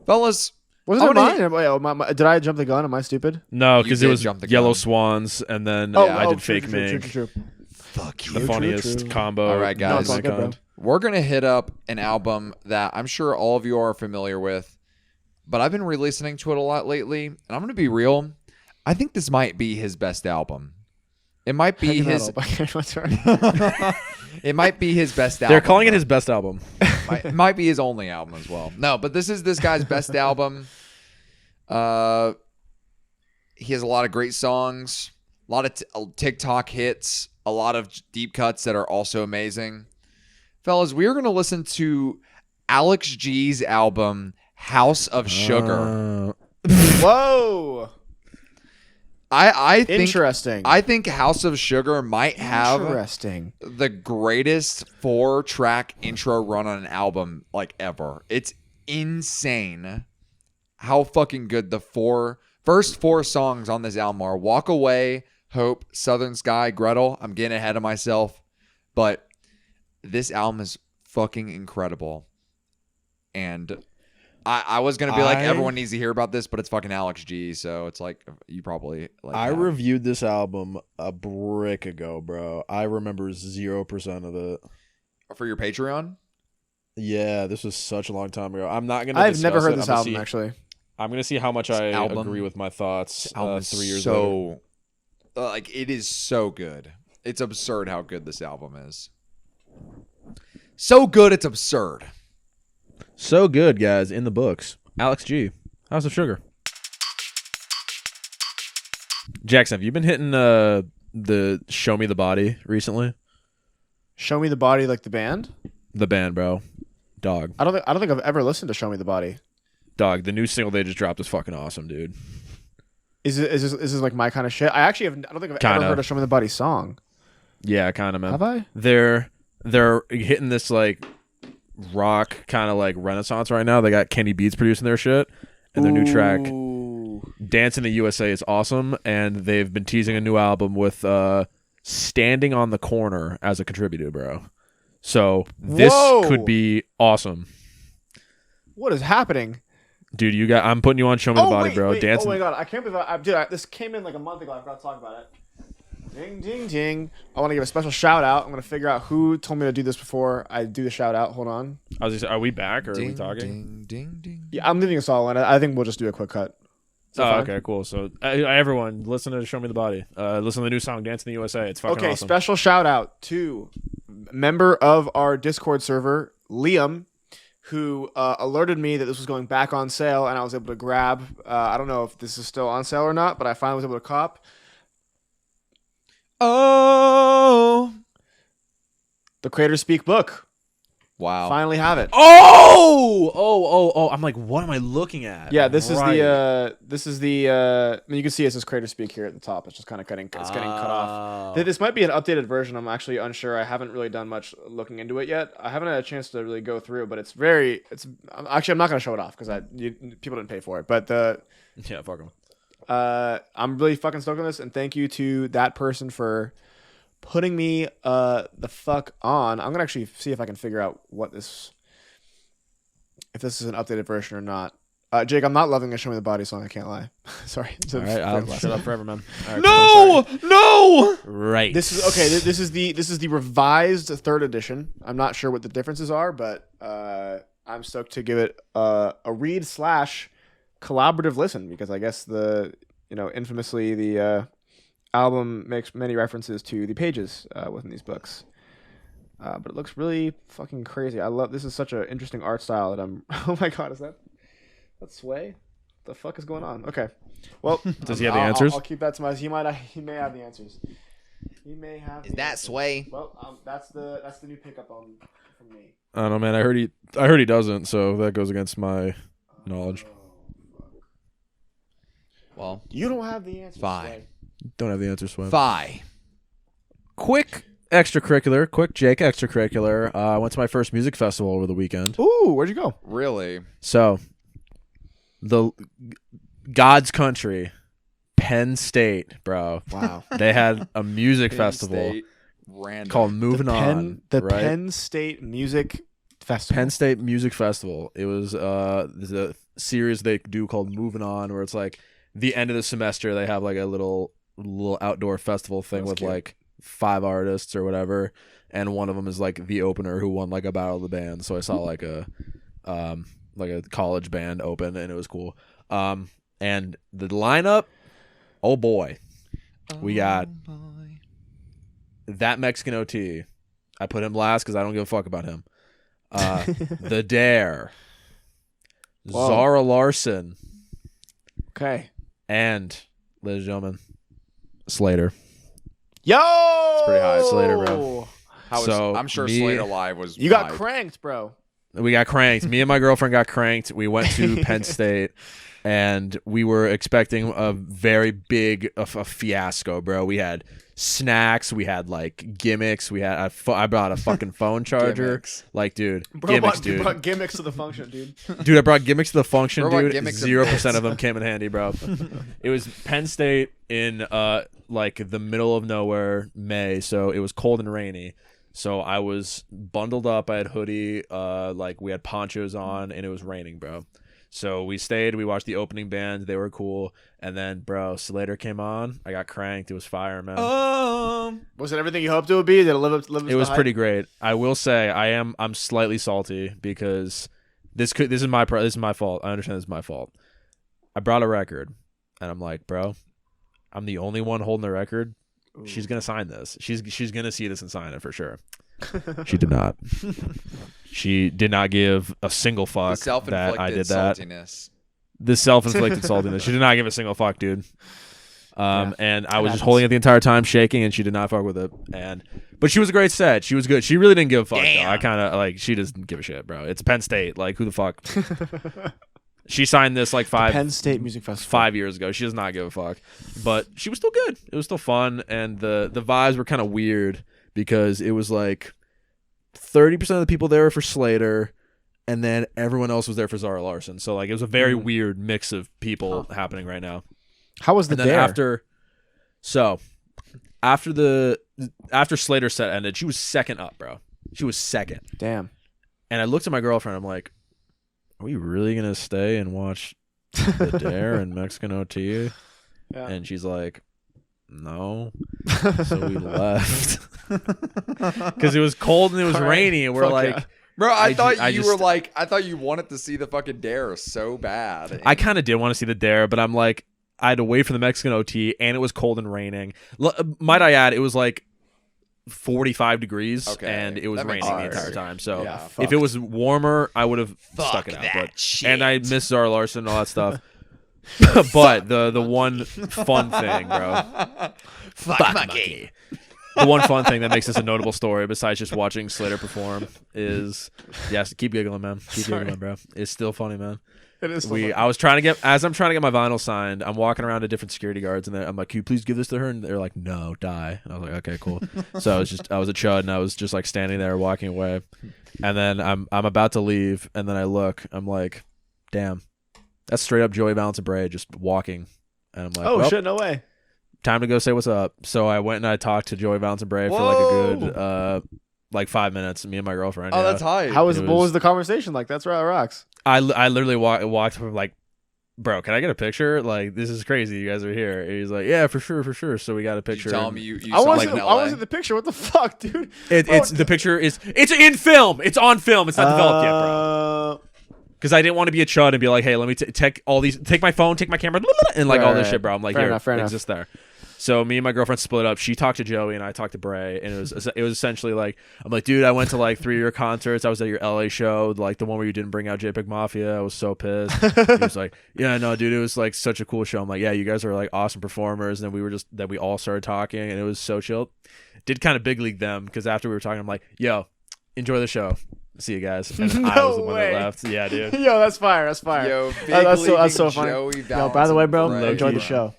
[SPEAKER 3] Fellas,
[SPEAKER 1] Wasn't
[SPEAKER 3] I
[SPEAKER 1] it
[SPEAKER 3] wanna-
[SPEAKER 1] mine? Wait, did I jump the gun? Am I stupid?
[SPEAKER 2] No,
[SPEAKER 3] You
[SPEAKER 2] because it
[SPEAKER 3] did
[SPEAKER 2] was
[SPEAKER 3] jump the
[SPEAKER 2] Yellow
[SPEAKER 3] gun.
[SPEAKER 2] Swans, and then
[SPEAKER 1] Oh,
[SPEAKER 2] I did
[SPEAKER 1] true,
[SPEAKER 2] Fake
[SPEAKER 1] true,
[SPEAKER 2] Mink.
[SPEAKER 1] true.
[SPEAKER 4] Fuck
[SPEAKER 2] The
[SPEAKER 4] you.
[SPEAKER 2] funniest
[SPEAKER 1] true.
[SPEAKER 2] combo.
[SPEAKER 3] All right, guys.
[SPEAKER 1] No, it's all good, bro.
[SPEAKER 3] we're going to hit up an album that I'm sure all of you are familiar with, but I've been re-listening to it a lot lately, and I'm going to be real. I think this might be his best album. It might be
[SPEAKER 1] Heavy
[SPEAKER 3] his.
[SPEAKER 1] metal. What's right?
[SPEAKER 3] It might be his best album.
[SPEAKER 2] They're calling it
[SPEAKER 3] bro.
[SPEAKER 2] his best album.
[SPEAKER 3] It might be his only album as well. No, but this is this guy's best album. He has a lot of great songs, a lot of TikTok hits, a lot of deep cuts that are also amazing. Fellas, we are going to listen to Alex G's album, House of Sugar.
[SPEAKER 1] Whoa.
[SPEAKER 3] I think
[SPEAKER 1] Interesting.
[SPEAKER 3] I think House of Sugar might have
[SPEAKER 1] Interesting.
[SPEAKER 3] the greatest 4-track intro run on an album like ever. It's insane how fucking good the first four songs on this album are. Walk Away, Hope, Southern Sky, Gretel. I'm getting ahead of myself, but this album is fucking incredible. And I was gonna be like, everyone needs to hear about this, but it's fucking Alex G, so it's like you probably like.
[SPEAKER 2] I
[SPEAKER 3] have.
[SPEAKER 2] reviewed this album a brick ago, bro. I remember 0% of it.
[SPEAKER 3] For your Patreon.
[SPEAKER 2] Yeah, this was such a long time ago. I'm not gonna.
[SPEAKER 1] I've never
[SPEAKER 2] discuss
[SPEAKER 1] heard
[SPEAKER 2] it.
[SPEAKER 1] this
[SPEAKER 2] I'm gonna
[SPEAKER 1] album,
[SPEAKER 2] see-
[SPEAKER 1] actually.
[SPEAKER 2] I'm gonna see how much I agree with my thoughts.
[SPEAKER 3] This album is
[SPEAKER 2] 3 years later.
[SPEAKER 3] like it is so good. It's absurd how good this album is. So good, it's absurd.
[SPEAKER 2] So good, guys. In the books, Alex G, House of Sugar. Jackson, have you been hitting the Show Me the Body recently?
[SPEAKER 1] Show Me the Body, like the band?
[SPEAKER 2] The band, bro. Dog.
[SPEAKER 1] I don't think I've ever listened to Show Me the Body.
[SPEAKER 2] Dog. The new single they just dropped is fucking awesome, dude.
[SPEAKER 1] Is this like my kind of shit? I don't think I've
[SPEAKER 2] Kinda.
[SPEAKER 1] ever heard a Show Me the Body song.
[SPEAKER 2] Yeah, kind of, man.
[SPEAKER 1] Have I?
[SPEAKER 2] They're hitting this like rock kind of like renaissance right now. They got Kenny Beats producing their shit, and their new track
[SPEAKER 1] Ooh.
[SPEAKER 2] Dance in the USA is awesome, and they've been teasing a new album with Standing on the Corner as a contributor, bro. So this
[SPEAKER 1] Whoa.
[SPEAKER 2] could be awesome.
[SPEAKER 1] What is happening?
[SPEAKER 2] Dude, I'm putting you on Show Me the Body, bro.
[SPEAKER 1] Wait.
[SPEAKER 2] Dancing.
[SPEAKER 1] Oh my god, I can't believe this came in like a month ago. I forgot to talk about it. Ding, ding, ding. I want to give a special shout out. I'm going to figure out who told me to do this before I do the shout out. Hold on.
[SPEAKER 2] I was just, are we back or are we
[SPEAKER 3] Ding,
[SPEAKER 2] talking?
[SPEAKER 3] ding, ding, ding.
[SPEAKER 1] Yeah, I'm leaving us all in. I think we'll just do a quick cut. Is that
[SPEAKER 2] Oh,
[SPEAKER 1] fine?
[SPEAKER 2] okay, cool. So everyone, listen to Show Me the Body. Listen to the new song Dance in the USA. It's fucking
[SPEAKER 1] Okay,
[SPEAKER 2] awesome.
[SPEAKER 1] special shout out to member of our Discord server, Liam, who alerted me that this was going back on sale, and I was able to grab. I don't know if this is still on sale or not, but I finally was able to cop the Creators Speak book.
[SPEAKER 3] Wow.
[SPEAKER 1] Finally have it.
[SPEAKER 2] Oh! I'm like, what am I looking at?
[SPEAKER 1] Yeah, this
[SPEAKER 2] Right.
[SPEAKER 1] is the I mean, you can see it says Creators Speak here at the top. It's just kind of getting cut off. This might be an updated version. I'm actually unsure. I haven't really done much looking into it yet. I haven't had a chance to really go through, but I'm not going to show it off because people didn't pay for it. But
[SPEAKER 2] Yeah, fuck 'em.
[SPEAKER 1] I'm really fucking stoked on this, and thank you to that person for putting me the fuck on. I'm gonna actually see if I can figure out if this is an updated version or not. Jake, I'm not loving the Show Me the Body song. I can't lie. Sorry.
[SPEAKER 2] All right, I'll shut up forever, man. All right,
[SPEAKER 3] No!
[SPEAKER 2] cool. Right.
[SPEAKER 1] This is okay. This is the revised third edition. I'm not sure what the differences are, but I'm stoked to give it a read / collaborative listen because I guess infamously the album makes many references to the pages within these books. But it looks really fucking crazy. This is such an interesting art style that I'm. Oh my god, is that Sway? What the fuck is going on? Okay, well,
[SPEAKER 2] Does he have the answers?
[SPEAKER 1] I'll keep that to myself. He may have the answers. He may have.
[SPEAKER 3] Is
[SPEAKER 1] the
[SPEAKER 3] that
[SPEAKER 1] answers.
[SPEAKER 3] Sway?
[SPEAKER 1] Well, that's the new pickup from me.
[SPEAKER 2] I don't know, man. I heard he doesn't, so that goes against my knowledge.
[SPEAKER 3] Well,
[SPEAKER 1] You don't have the answers.
[SPEAKER 3] Fine.
[SPEAKER 1] Sway.
[SPEAKER 2] Don't have the answer, Swim.
[SPEAKER 3] Phi.
[SPEAKER 2] Quick extracurricular, quick Jake extracurricular. I went to my first music festival over the weekend.
[SPEAKER 1] Ooh, where'd you go?
[SPEAKER 3] Really?
[SPEAKER 2] So, the God's country, Penn State, bro.
[SPEAKER 1] Wow.
[SPEAKER 2] They had a music
[SPEAKER 3] Penn
[SPEAKER 2] festival
[SPEAKER 3] State, random.
[SPEAKER 2] called Moving On.
[SPEAKER 1] The
[SPEAKER 2] right?
[SPEAKER 1] Penn State Music Festival.
[SPEAKER 2] Penn State Music Festival. It was there's a series they do called Moving On, where it's like the end of the semester they have like a little outdoor festival thing
[SPEAKER 1] That's
[SPEAKER 2] with
[SPEAKER 1] cute.
[SPEAKER 2] like 5 artists or whatever, and one of them is like the opener who won like a battle of the band. So I saw like a college band open, and it was cool. And the lineup, oh boy, we got that Mexican OT. I put him last because I don't give a fuck about him. The Dare,
[SPEAKER 1] Whoa.
[SPEAKER 2] Zara Larson,
[SPEAKER 1] Okay.
[SPEAKER 2] and ladies and gentlemen, Slater.
[SPEAKER 1] Yo!
[SPEAKER 3] It's pretty high.
[SPEAKER 2] Slater, bro.
[SPEAKER 3] So I'm sure
[SPEAKER 2] me-
[SPEAKER 3] Slater Live was.
[SPEAKER 1] You got
[SPEAKER 3] hype.
[SPEAKER 1] cranked, bro.
[SPEAKER 2] We got cranked. Me and my girlfriend got cranked. We went to Penn State, and we were expecting a very big a fiasco, bro. We had snacks. We had like gimmicks. We had I brought a fucking phone charger.
[SPEAKER 3] Gimmicks.
[SPEAKER 2] Like, dude,
[SPEAKER 1] Bro
[SPEAKER 2] gimmicks,
[SPEAKER 1] brought,
[SPEAKER 2] dude.
[SPEAKER 1] brought gimmicks to the function, dude.
[SPEAKER 2] Dude, I brought gimmicks to the function,
[SPEAKER 3] Bro brought
[SPEAKER 2] dude.
[SPEAKER 3] gimmicks and
[SPEAKER 2] 0% of them came in handy, bro. It was Penn State in like the middle of nowhere, May, so it was cold and rainy. So I was bundled up. I had hoodie, like we had ponchos on, and it was raining, bro. So we stayed. We watched the opening band. They were cool. And then, bro, Slater came on. I got cranked. It was fire, man.
[SPEAKER 1] Was it everything you hoped it would be? Did it live up to
[SPEAKER 2] It was
[SPEAKER 1] the
[SPEAKER 2] pretty
[SPEAKER 1] hype?
[SPEAKER 2] great. I will say I'm slightly salty because this is my fault. I understand this is my fault. I brought a record, and I'm like, bro, I'm the only one holding the record. She's gonna sign this. She's gonna see this and sign it for sure. She did not. She did not give a single
[SPEAKER 3] The
[SPEAKER 2] fuck
[SPEAKER 3] self-inflicted
[SPEAKER 2] that I did that.
[SPEAKER 3] saltiness.
[SPEAKER 2] The self-inflicted saltiness. She did not give a single fuck, dude.
[SPEAKER 1] Yeah,
[SPEAKER 2] and I was just
[SPEAKER 1] happens.
[SPEAKER 2] holding it the entire time, shaking, and she did not fuck with it. But she was a great set. She was good. She really didn't give a fuck. Though. I kind of like. She doesn't give a shit, bro. It's Penn State. Like, who the fuck? She signed this like
[SPEAKER 1] Penn State Music Festival.
[SPEAKER 2] 5 years ago. She does not give a fuck. But she was still good. It was still fun, and the vibes were kind of weird because it was like 30% of the people there were for Slater, and then everyone else was there for Zara Larson. So like it was a very weird mix of people happening right now.
[SPEAKER 1] How was the
[SPEAKER 2] And then
[SPEAKER 1] dare?
[SPEAKER 2] after Slater's set ended, she was second up, bro. She was second.
[SPEAKER 1] Damn.
[SPEAKER 2] And I looked at my girlfriend. I'm like, are we really going to stay and watch the Dare and Mexican OT?
[SPEAKER 1] Yeah.
[SPEAKER 2] And she's like, no. So we left. Because it was cold and it was
[SPEAKER 1] All right.
[SPEAKER 2] rainy. And we're
[SPEAKER 1] Fuck
[SPEAKER 2] like,
[SPEAKER 1] yeah.
[SPEAKER 3] Bro, I thought
[SPEAKER 2] I
[SPEAKER 3] you
[SPEAKER 2] just-
[SPEAKER 3] were like, I thought you wanted to see the fucking Dare so bad.
[SPEAKER 2] I kind of did want to see the Dare, but I'm like, I had to wait for the Mexican OT, and it was cold and raining. Might I add, it was like 45 degrees,
[SPEAKER 3] Okay,
[SPEAKER 2] and it was
[SPEAKER 3] that makes
[SPEAKER 2] raining the
[SPEAKER 3] sense.
[SPEAKER 2] entire time. So
[SPEAKER 1] Yeah,
[SPEAKER 2] if
[SPEAKER 1] fuck.
[SPEAKER 2] it was warmer, I would have
[SPEAKER 4] Fuck
[SPEAKER 2] stuck it out.
[SPEAKER 4] that
[SPEAKER 2] But
[SPEAKER 4] shit.
[SPEAKER 2] and I miss Zara Larson and all that stuff. But the one fun thing, bro,
[SPEAKER 4] Fuck monkey.
[SPEAKER 2] the one fun thing that makes this a notable story, besides just watching Slater perform, is yes, keep giggling, man. Keep
[SPEAKER 1] Sorry.
[SPEAKER 2] giggling, bro. It's still funny, man.
[SPEAKER 1] It is.
[SPEAKER 2] I was trying to get I'm trying to get my vinyl signed. I'm walking around to different security guards, and I'm like, "Can you please give this to her?" And they're like, "No, die." And I was like, "Okay, cool." So I was a chud, and I was just like standing there walking away, and then I'm about to leave, and then I look, I'm like, "Damn, that's straight up Joey Valence Brae just walking," and I'm like,
[SPEAKER 1] Oh
[SPEAKER 2] well,
[SPEAKER 1] shit! No way.
[SPEAKER 2] time to go say what's up." So I went and I talked to Joey Valence Brae for like a good like 5 minutes. Me and my girlfriend.
[SPEAKER 3] Oh,
[SPEAKER 2] yeah.
[SPEAKER 3] that's high.
[SPEAKER 1] How was
[SPEAKER 2] It
[SPEAKER 1] what
[SPEAKER 2] was-
[SPEAKER 1] was the conversation like? That's right, rocks.
[SPEAKER 2] I literally walked up like, bro, can I get a picture? Like, this is crazy. You guys are here. And he's like, yeah, for sure. So we got a
[SPEAKER 3] Did
[SPEAKER 2] picture.
[SPEAKER 3] you tell
[SPEAKER 2] and
[SPEAKER 3] him you
[SPEAKER 1] I
[SPEAKER 3] saw
[SPEAKER 1] want
[SPEAKER 3] him
[SPEAKER 1] to.
[SPEAKER 3] in
[SPEAKER 1] I
[SPEAKER 3] LA?
[SPEAKER 1] want to see the picture. What the fuck, dude?
[SPEAKER 2] it's the picture is it's in film. It's on film. It's not developed yet, bro. Because I didn't want to be a chud and be like, hey, let me take all these, take my phone, take my camera, and like all this
[SPEAKER 1] Right.
[SPEAKER 2] shit, bro. I'm like,
[SPEAKER 1] Fair
[SPEAKER 2] here,
[SPEAKER 1] enough, fair
[SPEAKER 2] it's
[SPEAKER 1] enough.
[SPEAKER 2] just there. So me and my girlfriend split up. She talked to Joey and I talked to Brae, and it was essentially like, I'm like, dude, I went to like 3 of your concerts. I was at your LA show, like the one where you didn't bring out JPEGMAFIA. I was so pissed. He was like, yeah, no, dude, it was like such a cool show. I'm like, yeah, you guys are like awesome performers. And then we all started talking, and it was so chill. Did kind of big league them because after we were talking, I'm like, yo, enjoy the show. See you guys. And then I
[SPEAKER 1] No
[SPEAKER 2] was the one
[SPEAKER 1] way.
[SPEAKER 2] that left. Yeah, dude.
[SPEAKER 1] Yo, that's fire. That's fire.
[SPEAKER 3] Yo, big
[SPEAKER 1] that's so
[SPEAKER 3] leaguing
[SPEAKER 1] funny.
[SPEAKER 3] Joey
[SPEAKER 1] Yo, by the way, bro,
[SPEAKER 3] Valence Brae,
[SPEAKER 1] enjoy the
[SPEAKER 3] bro.
[SPEAKER 1] show.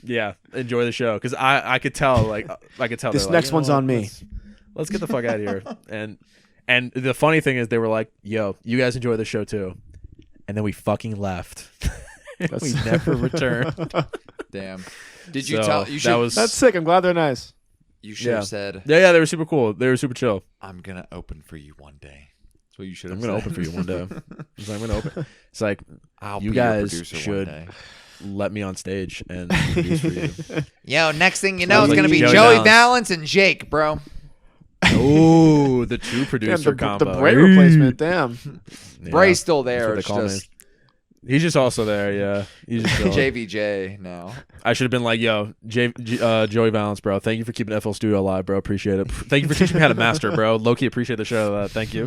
[SPEAKER 2] Yeah, enjoy the show because I could tell I could tell
[SPEAKER 1] This
[SPEAKER 2] they're
[SPEAKER 1] next
[SPEAKER 2] like,
[SPEAKER 1] one's
[SPEAKER 2] "You know
[SPEAKER 1] on
[SPEAKER 2] what,
[SPEAKER 1] me."
[SPEAKER 2] let's get the fuck out of here. And the funny thing is, they were like, "Yo, you guys enjoy the show too," and then we fucking left. We never returned.
[SPEAKER 3] Damn. Did you
[SPEAKER 2] So,
[SPEAKER 3] tell? You should.
[SPEAKER 2] that was
[SPEAKER 1] That's sick. I'm glad they're nice.
[SPEAKER 3] You should have
[SPEAKER 2] Yeah.
[SPEAKER 3] said,
[SPEAKER 2] Yeah, they were super cool. They were super chill.
[SPEAKER 3] "I'm gonna open for you one day." That's what you should have
[SPEAKER 2] I'm
[SPEAKER 3] said.
[SPEAKER 2] gonna open for you one day. It's like, I'm gonna open. It's like,
[SPEAKER 3] I'll
[SPEAKER 2] you
[SPEAKER 3] be your
[SPEAKER 2] guys
[SPEAKER 3] producer
[SPEAKER 2] should
[SPEAKER 3] one day.
[SPEAKER 2] let me on stage and produce for you.
[SPEAKER 4] Yo, next thing you know,
[SPEAKER 2] Sounds
[SPEAKER 4] it's
[SPEAKER 2] like
[SPEAKER 4] gonna be
[SPEAKER 2] Joey
[SPEAKER 4] Joey
[SPEAKER 2] Valence.
[SPEAKER 4] Valence and Jake, bro.
[SPEAKER 2] Oh, the two
[SPEAKER 1] Damn,
[SPEAKER 2] producer
[SPEAKER 1] the
[SPEAKER 2] combo.
[SPEAKER 1] Brae replacement. Damn.
[SPEAKER 2] Yeah,
[SPEAKER 3] Bray's still
[SPEAKER 2] that's
[SPEAKER 3] there.
[SPEAKER 2] what they
[SPEAKER 3] It's
[SPEAKER 2] call me.
[SPEAKER 3] just
[SPEAKER 2] He's just also there. Yeah, he's just chilling.
[SPEAKER 3] JVJ now.
[SPEAKER 2] I should have been like, yo, Joey Valence, bro. Thank you for keeping FL Studio alive, bro. Appreciate it. Thank you for teaching me how to master, bro. Low-key appreciate the show. Thank you.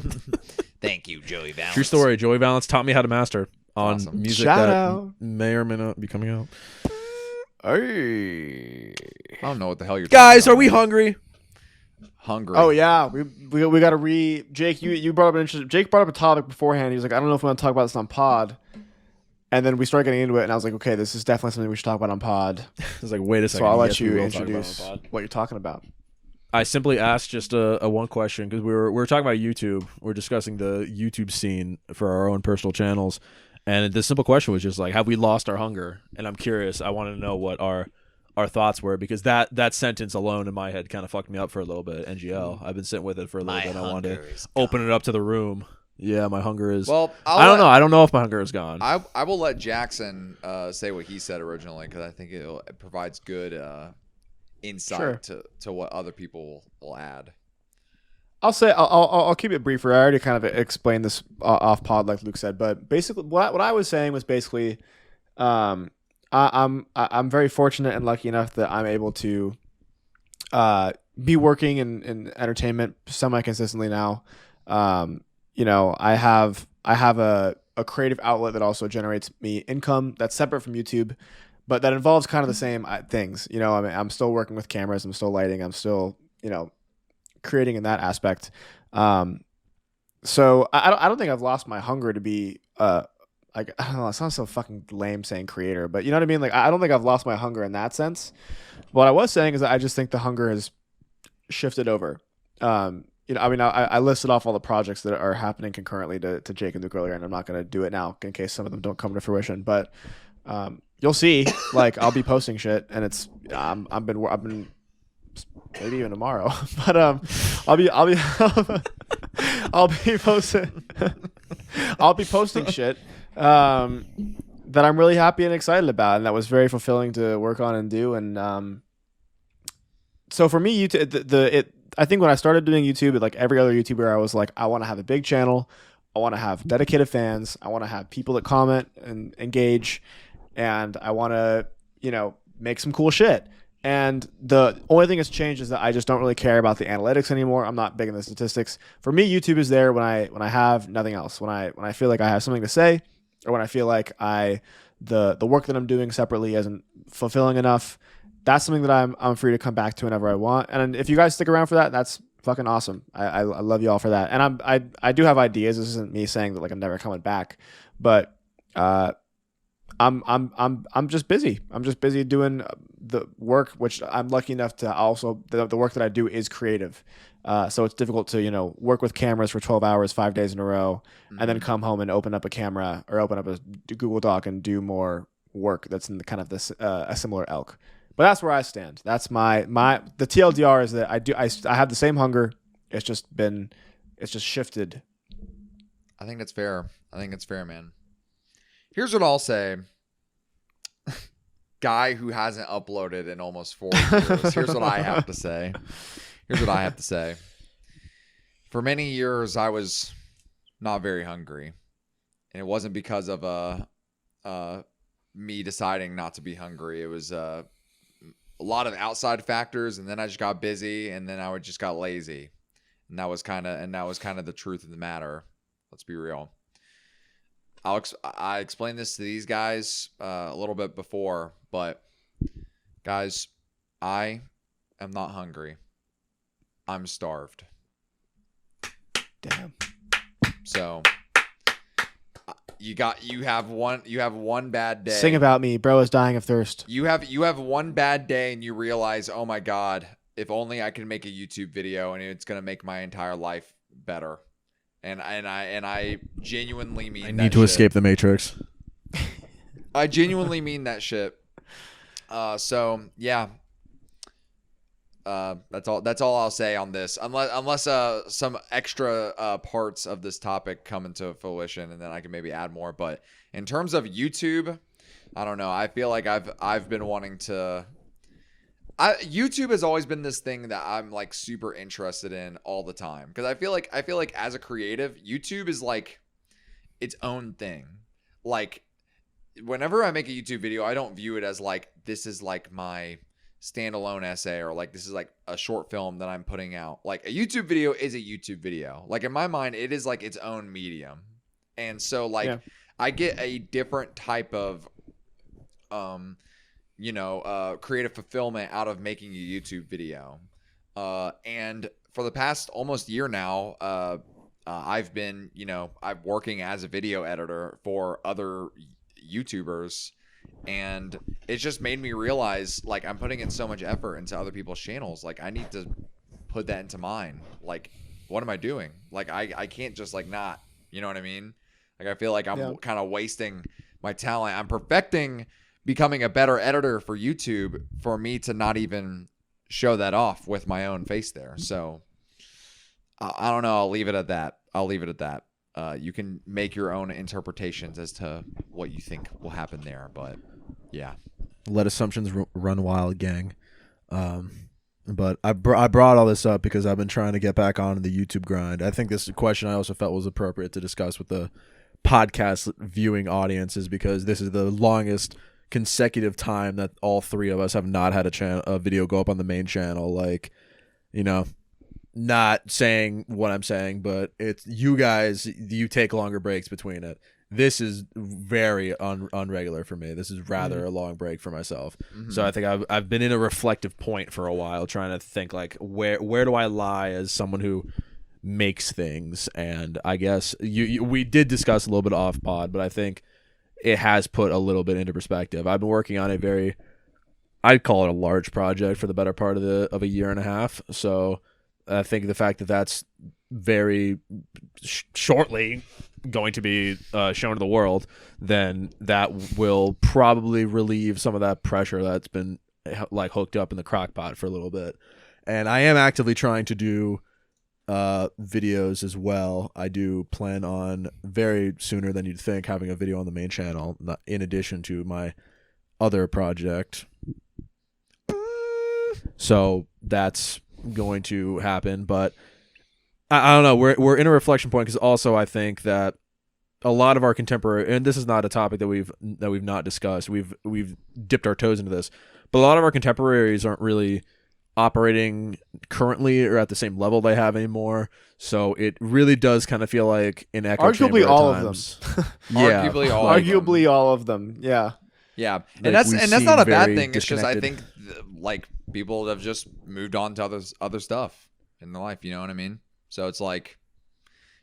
[SPEAKER 4] Thank you, Joey Valence.
[SPEAKER 2] True story. Joey Valence taught me how to master on
[SPEAKER 3] Awesome.
[SPEAKER 2] music
[SPEAKER 1] Shout
[SPEAKER 2] that
[SPEAKER 1] out.
[SPEAKER 2] may or may not be coming out.
[SPEAKER 1] Hey.
[SPEAKER 3] I don't know what the hell you're
[SPEAKER 2] Guys,
[SPEAKER 3] talking
[SPEAKER 2] are we
[SPEAKER 3] about.
[SPEAKER 2] hungry?
[SPEAKER 3] Hungry?
[SPEAKER 1] Oh yeah, we got to Jake. You brought up an interesting. Jake brought up a topic beforehand. He was like, I don't know if we want to talk about this on pod. And then we started getting into it, and I was like, okay, this is definitely something we should talk about on pod.
[SPEAKER 2] It's like, wait a second.
[SPEAKER 1] So I'll let
[SPEAKER 2] yes, we
[SPEAKER 1] you
[SPEAKER 2] will talk about it on
[SPEAKER 1] introduce
[SPEAKER 2] pod.
[SPEAKER 1] what you're talking about.
[SPEAKER 2] I simply asked just a one question because we were talking about YouTube. We're discussing the YouTube scene for our own personal channels, and the simple question was just like, have we lost our hunger? And I'm curious. I wanted to know what our thoughts were, because that sentence alone in my head kind of fucked me up for a little bit. NGL. I've been sitting with it for a little
[SPEAKER 4] My
[SPEAKER 2] bit. And I wanted
[SPEAKER 4] hunger
[SPEAKER 2] to
[SPEAKER 4] is
[SPEAKER 2] open it up to the room. Yeah, my hunger is.
[SPEAKER 3] Well,
[SPEAKER 2] I don't know. I don't know if my hunger is gone.
[SPEAKER 3] I will let Jackson say what he said originally, because I think it provides good insight to what other people will add.
[SPEAKER 1] I'll keep it briefer. I already kind of explained this off pod, like Luke said, but basically, what I was saying was basically, I'm very fortunate and lucky enough that I'm able to be working in entertainment semi consistently now. You know, I have a creative outlet that also generates me income that's separate from YouTube, but that involves kind of the same things. You know, I mean, I'm still working with cameras, I'm still lighting, I'm still, you know, creating in that aspect. So I don't think I've lost my hunger to be like, I don't know, it sounds so fucking lame saying creator, but you know what I mean? Like, I don't think I've lost my hunger in that sense. What I was saying is that I just think the hunger has shifted over. You know, I mean, I listed off all the projects that are happening concurrently to Jake and Luke earlier, and I'm not going to do it now in case some of them don't come to fruition. But you'll see, like, I'll be posting shit, and it's I've been maybe even tomorrow, but I'll be I'll be posting I'll be posting shit that I'm really happy and excited about, and that was very fulfilling to work on and do. And so for me, YouTube, I think when I started doing YouTube, like every other YouTuber, I was like, I want to have a big channel. I want to have dedicated fans. I want to have people that comment and engage. And I want to, you know, make some cool shit. And the only thing that's changed is that I just don't really care about the analytics anymore. I'm not big in the statistics. For me, YouTube is there when I have nothing else. When I feel like I have something to say, or when I feel like the work that I'm doing separately isn't fulfilling enough. That's something that I'm free to come back to whenever I want. And if you guys stick around for that, that's fucking awesome. I love you all for that. And I do have ideas. This isn't me saying that like I'm never coming back, but I'm just busy. I'm just busy doing the work, which I'm lucky enough to also the work that I do is creative. So it's difficult to, you know, work with cameras for 12 hours, 5 days in a row, and then come home and open up a camera or open up a Google Doc and do more work that's in the kind of this a similar ilk. But that's where I stand. That's the TLDR is that I have the same hunger. It's just shifted.
[SPEAKER 3] I think that's fair. Man. Here's what I'll say. Guy who hasn't uploaded in almost 4 years. Here's what I have to say. For many years, I was not very hungry. And it wasn't because of me deciding not to be hungry. It was a lot of outside factors, and then I just got busy, and then I just got lazy. And that was kind of the truth of the matter. Let's be real. I explained this to these guys a little bit before, but guys, I am not hungry. I'm starved.
[SPEAKER 1] Damn.
[SPEAKER 3] So you have one bad day.
[SPEAKER 1] Sing about me, bro is dying of thirst.
[SPEAKER 3] You have one bad day and you realize, oh my God, if only I can make a YouTube video and it's gonna make my entire life better. And I genuinely mean
[SPEAKER 2] I
[SPEAKER 3] that
[SPEAKER 2] need to
[SPEAKER 3] shit.
[SPEAKER 2] escape the Matrix.
[SPEAKER 3] I genuinely mean that shit. So yeah. That's all I'll say on this. Unless some extra parts of this topic come into fruition, and then I can maybe add more. But in terms of YouTube, I don't know. I feel like I've been wanting to. YouTube has always been this thing that I'm like super interested in all the time, because I feel like as a creative, YouTube is like its own thing. Like whenever I make a YouTube video, I don't view it as like this is like my standalone essay, or like this is like a short film that I'm putting out. Like a YouTube video is a YouTube video. Like in my mind, it is like its own medium. And so like I get a different type of creative fulfillment out of making a YouTube video. And for the past almost year now, I've been, I'm working as a video editor for other YouTubers, and it's just made me realize, like, I'm putting in so much effort into other people's channels. Like, I need to put that into mine. Like, what am I doing? Like, I can't just like not, you know what I mean? Like, I feel like I'm kind of wasting my talent. I'm perfecting becoming a better editor for YouTube for me to not even show that off with my own face there. So I don't know. I'll leave it at that. You can make your own interpretations as to what you think will happen there. But yeah.
[SPEAKER 2] Let assumptions run wild, gang. But I brought all this up because I've been trying to get back on the YouTube grind. I think this is a question I also felt was appropriate to discuss with the podcast viewing audiences, because this is the longest consecutive time that all three of us have not had a video go up on the main channel. Like, not saying what I'm saying, but it's you guys, you take longer breaks between it. This is very unregular for me. This is rather a long break for myself. So I think I've been in a reflective point for a while, trying to think like where do I lie as someone who makes things. And I guess we did discuss a little bit off pod, but I think it has put a little bit into perspective. I've been working on I'd call it a large project for the better part of a year and a half. So I think the fact that that's very shortly going to be shown to the world, then that will probably relieve some of that pressure that's been like hooked up in the crock pot for a little bit. And I am actively trying to do videos as well. I do plan on very sooner than you'd think having a video on the main channel, in addition to my other project. So that's going to happen, but I don't know. We're in a reflection point, because also I think that a lot of our contemporary, and this is not a topic that we've not discussed. We've dipped our toes into this, but a lot of our contemporaries aren't really operating currently or at the same level they have anymore. So it really does kind of feel like an echo chamber
[SPEAKER 1] arguably
[SPEAKER 2] at
[SPEAKER 1] all
[SPEAKER 2] times.
[SPEAKER 1] of them.
[SPEAKER 2] Yeah,
[SPEAKER 3] Arguably
[SPEAKER 1] all of them. Yeah.
[SPEAKER 3] Yeah,
[SPEAKER 2] Like,
[SPEAKER 3] and that's not a bad
[SPEAKER 2] very
[SPEAKER 3] thing. It's just I
[SPEAKER 2] disconnected.
[SPEAKER 3] think like people have just moved on to other stuff in their life. You know what I mean? So it's like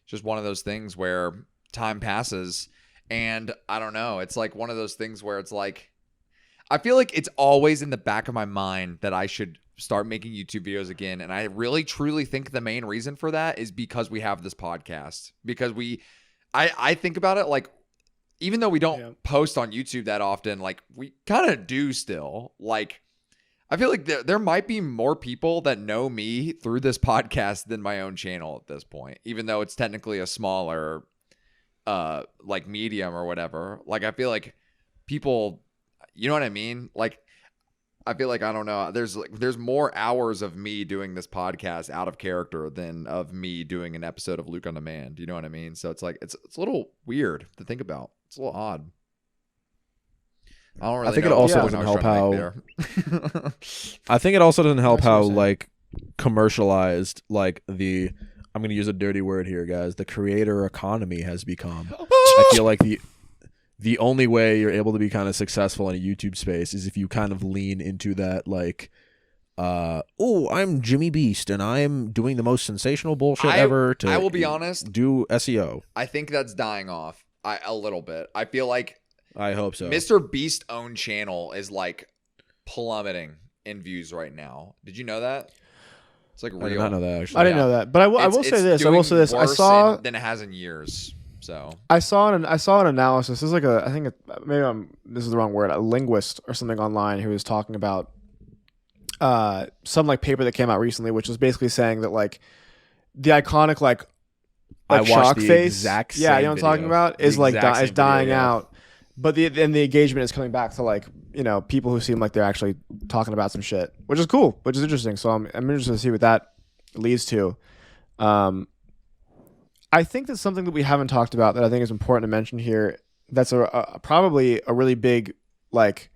[SPEAKER 3] just one of those things where time passes, and I don't know. It's like one of those things where it's like I feel like it's always in the back of my mind that I should start making YouTube videos again, and I really truly think the main reason for that is because we have this podcast. Because I think about it like, even though we don't post on YouTube that often, like we kind of do still. Like, I feel like there might be more people that know me through this podcast than my own channel at this point, even though it's technically a smaller, like medium or whatever. Like, I feel like people, you know what I mean? Like, I feel like, I don't know, there's more hours of me doing this podcast out of character than of me doing an episode of Luke on Demand. You know what I mean? So it's like, it's a little weird to think about. It's a little odd. I don't really
[SPEAKER 2] I think
[SPEAKER 3] know
[SPEAKER 2] it also
[SPEAKER 3] what
[SPEAKER 2] doesn't
[SPEAKER 3] I was
[SPEAKER 2] help
[SPEAKER 3] trying to
[SPEAKER 2] how
[SPEAKER 3] make there.
[SPEAKER 2] I think it also doesn't help
[SPEAKER 1] That's what
[SPEAKER 2] how
[SPEAKER 1] I'm saying.
[SPEAKER 2] like commercialized, like I'm going to use a dirty word here, guys, the creator economy has become. I feel like the only way you're able to be kind of successful in a YouTube space is if you kind of lean into that, like, I'm Jimmy Beast and I'm doing the most sensational bullshit ever.
[SPEAKER 3] I will be honest,
[SPEAKER 2] do SEO.
[SPEAKER 3] I think that's dying off a little bit. I feel like
[SPEAKER 2] I hope so.
[SPEAKER 3] Mr. Beast's own channel is like plummeting in views right now. Did you know that? It's like
[SPEAKER 2] I
[SPEAKER 3] real.
[SPEAKER 2] did not know that actually.
[SPEAKER 1] I didn't
[SPEAKER 3] Yeah.
[SPEAKER 1] know that, but I will say this. I will
[SPEAKER 3] doing
[SPEAKER 1] say this. I
[SPEAKER 3] worse
[SPEAKER 1] saw
[SPEAKER 3] than it has in years. So
[SPEAKER 1] I saw an analysis. This is like this is the wrong word. A linguist or something online who was talking about some like paper that came out recently, which was basically saying that like the iconic like
[SPEAKER 2] I watched
[SPEAKER 1] shock
[SPEAKER 2] the
[SPEAKER 1] face,
[SPEAKER 2] exact
[SPEAKER 1] yeah, you know
[SPEAKER 2] same
[SPEAKER 1] what I'm talking
[SPEAKER 2] video.
[SPEAKER 1] about,
[SPEAKER 2] The
[SPEAKER 1] is like
[SPEAKER 2] exact
[SPEAKER 1] is
[SPEAKER 2] same video,
[SPEAKER 1] dying
[SPEAKER 2] yeah.
[SPEAKER 1] out. But the engagement is coming back to like, you know, people who seem like they're actually talking about some shit, which is cool, which is interesting. So I'm interested to see what that leads to. I think that's something that we haven't talked about that I think is important to mention here. That's probably a really big like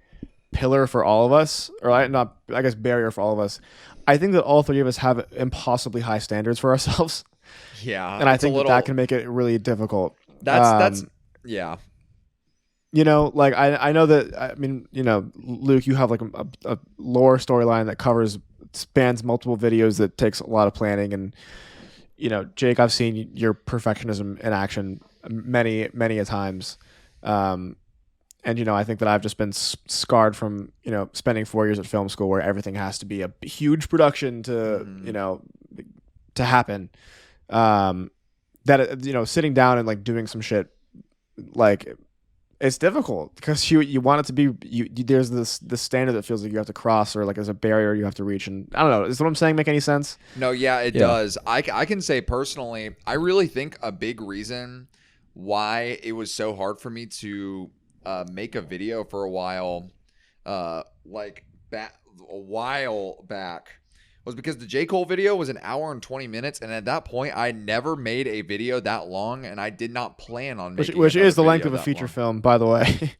[SPEAKER 1] pillar for all of us, or I guess barrier for all of us. I think that all three of us have impossibly high standards for ourselves,
[SPEAKER 3] yeah,
[SPEAKER 1] and I
[SPEAKER 3] it's
[SPEAKER 1] think
[SPEAKER 3] a little,
[SPEAKER 1] that can make it really difficult.
[SPEAKER 3] that's yeah.
[SPEAKER 1] You know, like I know that, I mean, you know, Luke, you have like a lore storyline that spans multiple videos that takes a lot of planning, and you know, Jake, I've seen your perfectionism in action many a times, and you know, I think that I've just been scarred from, you know, spending 4 years at film school where everything has to be a huge production to you know, to happen. That, you know, sitting down and like doing some shit, like, it's difficult because you want it to be there's this standard that feels like you have to cross, or like there's a barrier you have to reach, and I don't know, does what I'm saying make any sense?
[SPEAKER 3] No, yeah, it
[SPEAKER 2] Yeah.
[SPEAKER 3] does. I can say personally, I really think a big reason why it was so hard for me to make a video for a while, a while back, was because the J. Cole video was an hour and 20 minutes, and at that point, I never made a video that long, and I did not plan on making
[SPEAKER 1] Which
[SPEAKER 3] another
[SPEAKER 1] is the length
[SPEAKER 3] video
[SPEAKER 1] of a
[SPEAKER 3] that
[SPEAKER 1] feature
[SPEAKER 3] long.
[SPEAKER 1] film, by the way.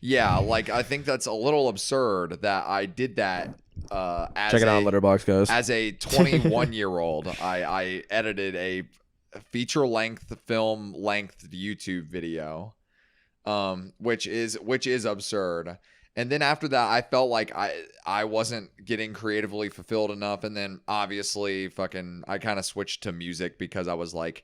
[SPEAKER 3] Yeah, like I think that's a little absurd that I did that. As
[SPEAKER 2] Check it out on Letterboxd, guys.
[SPEAKER 3] As a 21-year-old, I edited a feature-length, film-length YouTube video, which is absurd. And then after that, I felt like I wasn't getting creatively fulfilled enough. And then obviously, I kind of switched to music because I was like,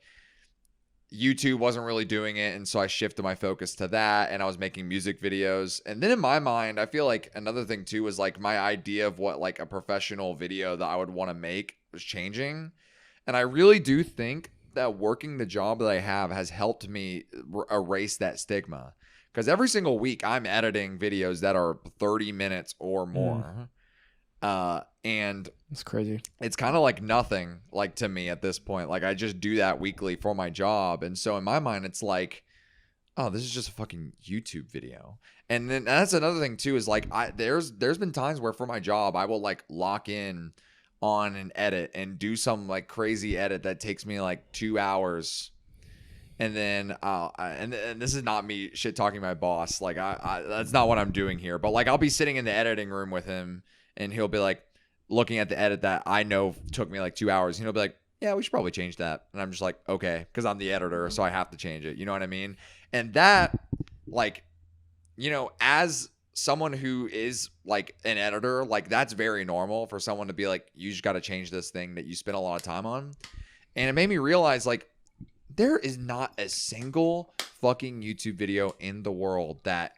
[SPEAKER 3] YouTube wasn't really doing it, and so I shifted my focus to that, and I was making music videos. And then in my mind, I feel like another thing too was like my idea of what like a professional video that I would want to make was changing. And I really do think that working the job that I have has helped me erase that stigma, because every single week I'm editing videos that are 30 minutes or more. And
[SPEAKER 1] It's crazy.
[SPEAKER 3] it's kind of like nothing, like, to me at this point. Like, I just do that weekly for my job, and so in my mind it's like, oh, this is just a fucking YouTube video. And then that's another thing too, is like there's been times where for my job I will like lock in on an edit and do some like crazy edit that takes me like 2 hours. And then and this is not me shit talking my boss, like I that's not what I'm doing here, but like I'll be sitting in the editing room with him, and he'll be like looking at the edit that I know took me like 2 hours, and he'll be like, yeah, we should probably change that. And I'm just like, okay, because I'm the editor, so I have to change it. You know what I mean? And that, like, you know, as someone who is like an editor, like that's very normal for someone to be like, you just got to change this thing that you spend a lot of time on. And it made me realize, like, there is not a single fucking YouTube video in the world that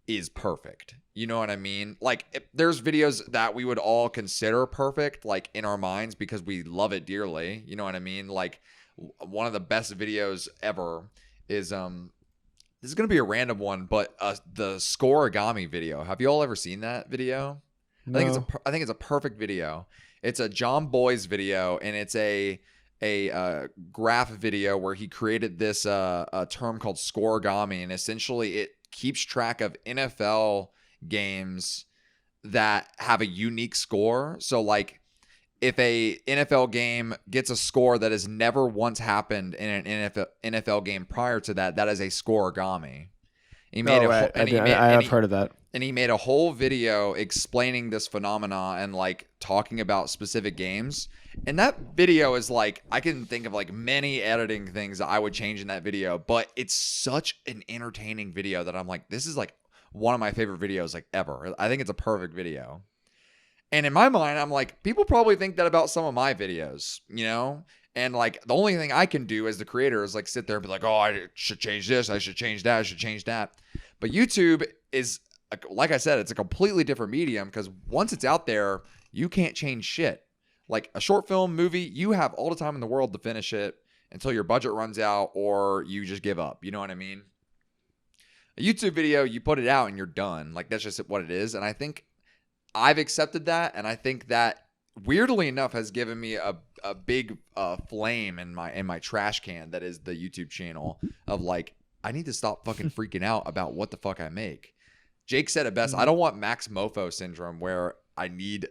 [SPEAKER 3] is perfect. You know what I mean? Like, there's videos that we would all consider perfect, like in our minds, because we love it dearly. You know what I mean? Like, one of the best videos ever is this is gonna be a random one, but the Scoreagami video. Have you all ever seen that video?
[SPEAKER 1] No.
[SPEAKER 3] I think it's a perfect video. It's a John Boy's video, and it's a graph video where he created this a term called Scoreagami, and essentially it keeps track of NFL games that have a unique score. So like, if a NFL game gets a score that has never once happened in an NFL game prior to that, that is a Scoreagami.
[SPEAKER 1] I've heard of that.
[SPEAKER 3] And he made a whole video explaining this phenomena and like talking about specific games. And that video is like, I can think of like many editing things that I would change in that video, but it's such an entertaining video that I'm like, this is like one of my favorite videos like ever. I think it's a perfect video. And in my mind, I'm like, people probably think that about some of my videos, you know? And like, the only thing I can do as the creator is like sit there and be like, oh, I should change this, I should change that, I should change that. But YouTube is, like I said, it's a completely different medium, because once it's out there, you can't change shit. Like a short film movie, you have all the time in the world to finish it until your budget runs out or you just give up. You know what I mean? A YouTube video, you put it out and you're done. Like that's just what it is. And I think I've accepted that. And I think that weirdly enough has given me a big flame in my trash can that is the YouTube channel of like, I need to stop fucking freaking out about what the fuck I make. Jake said it best. I don't want Max Mofo syndrome where I need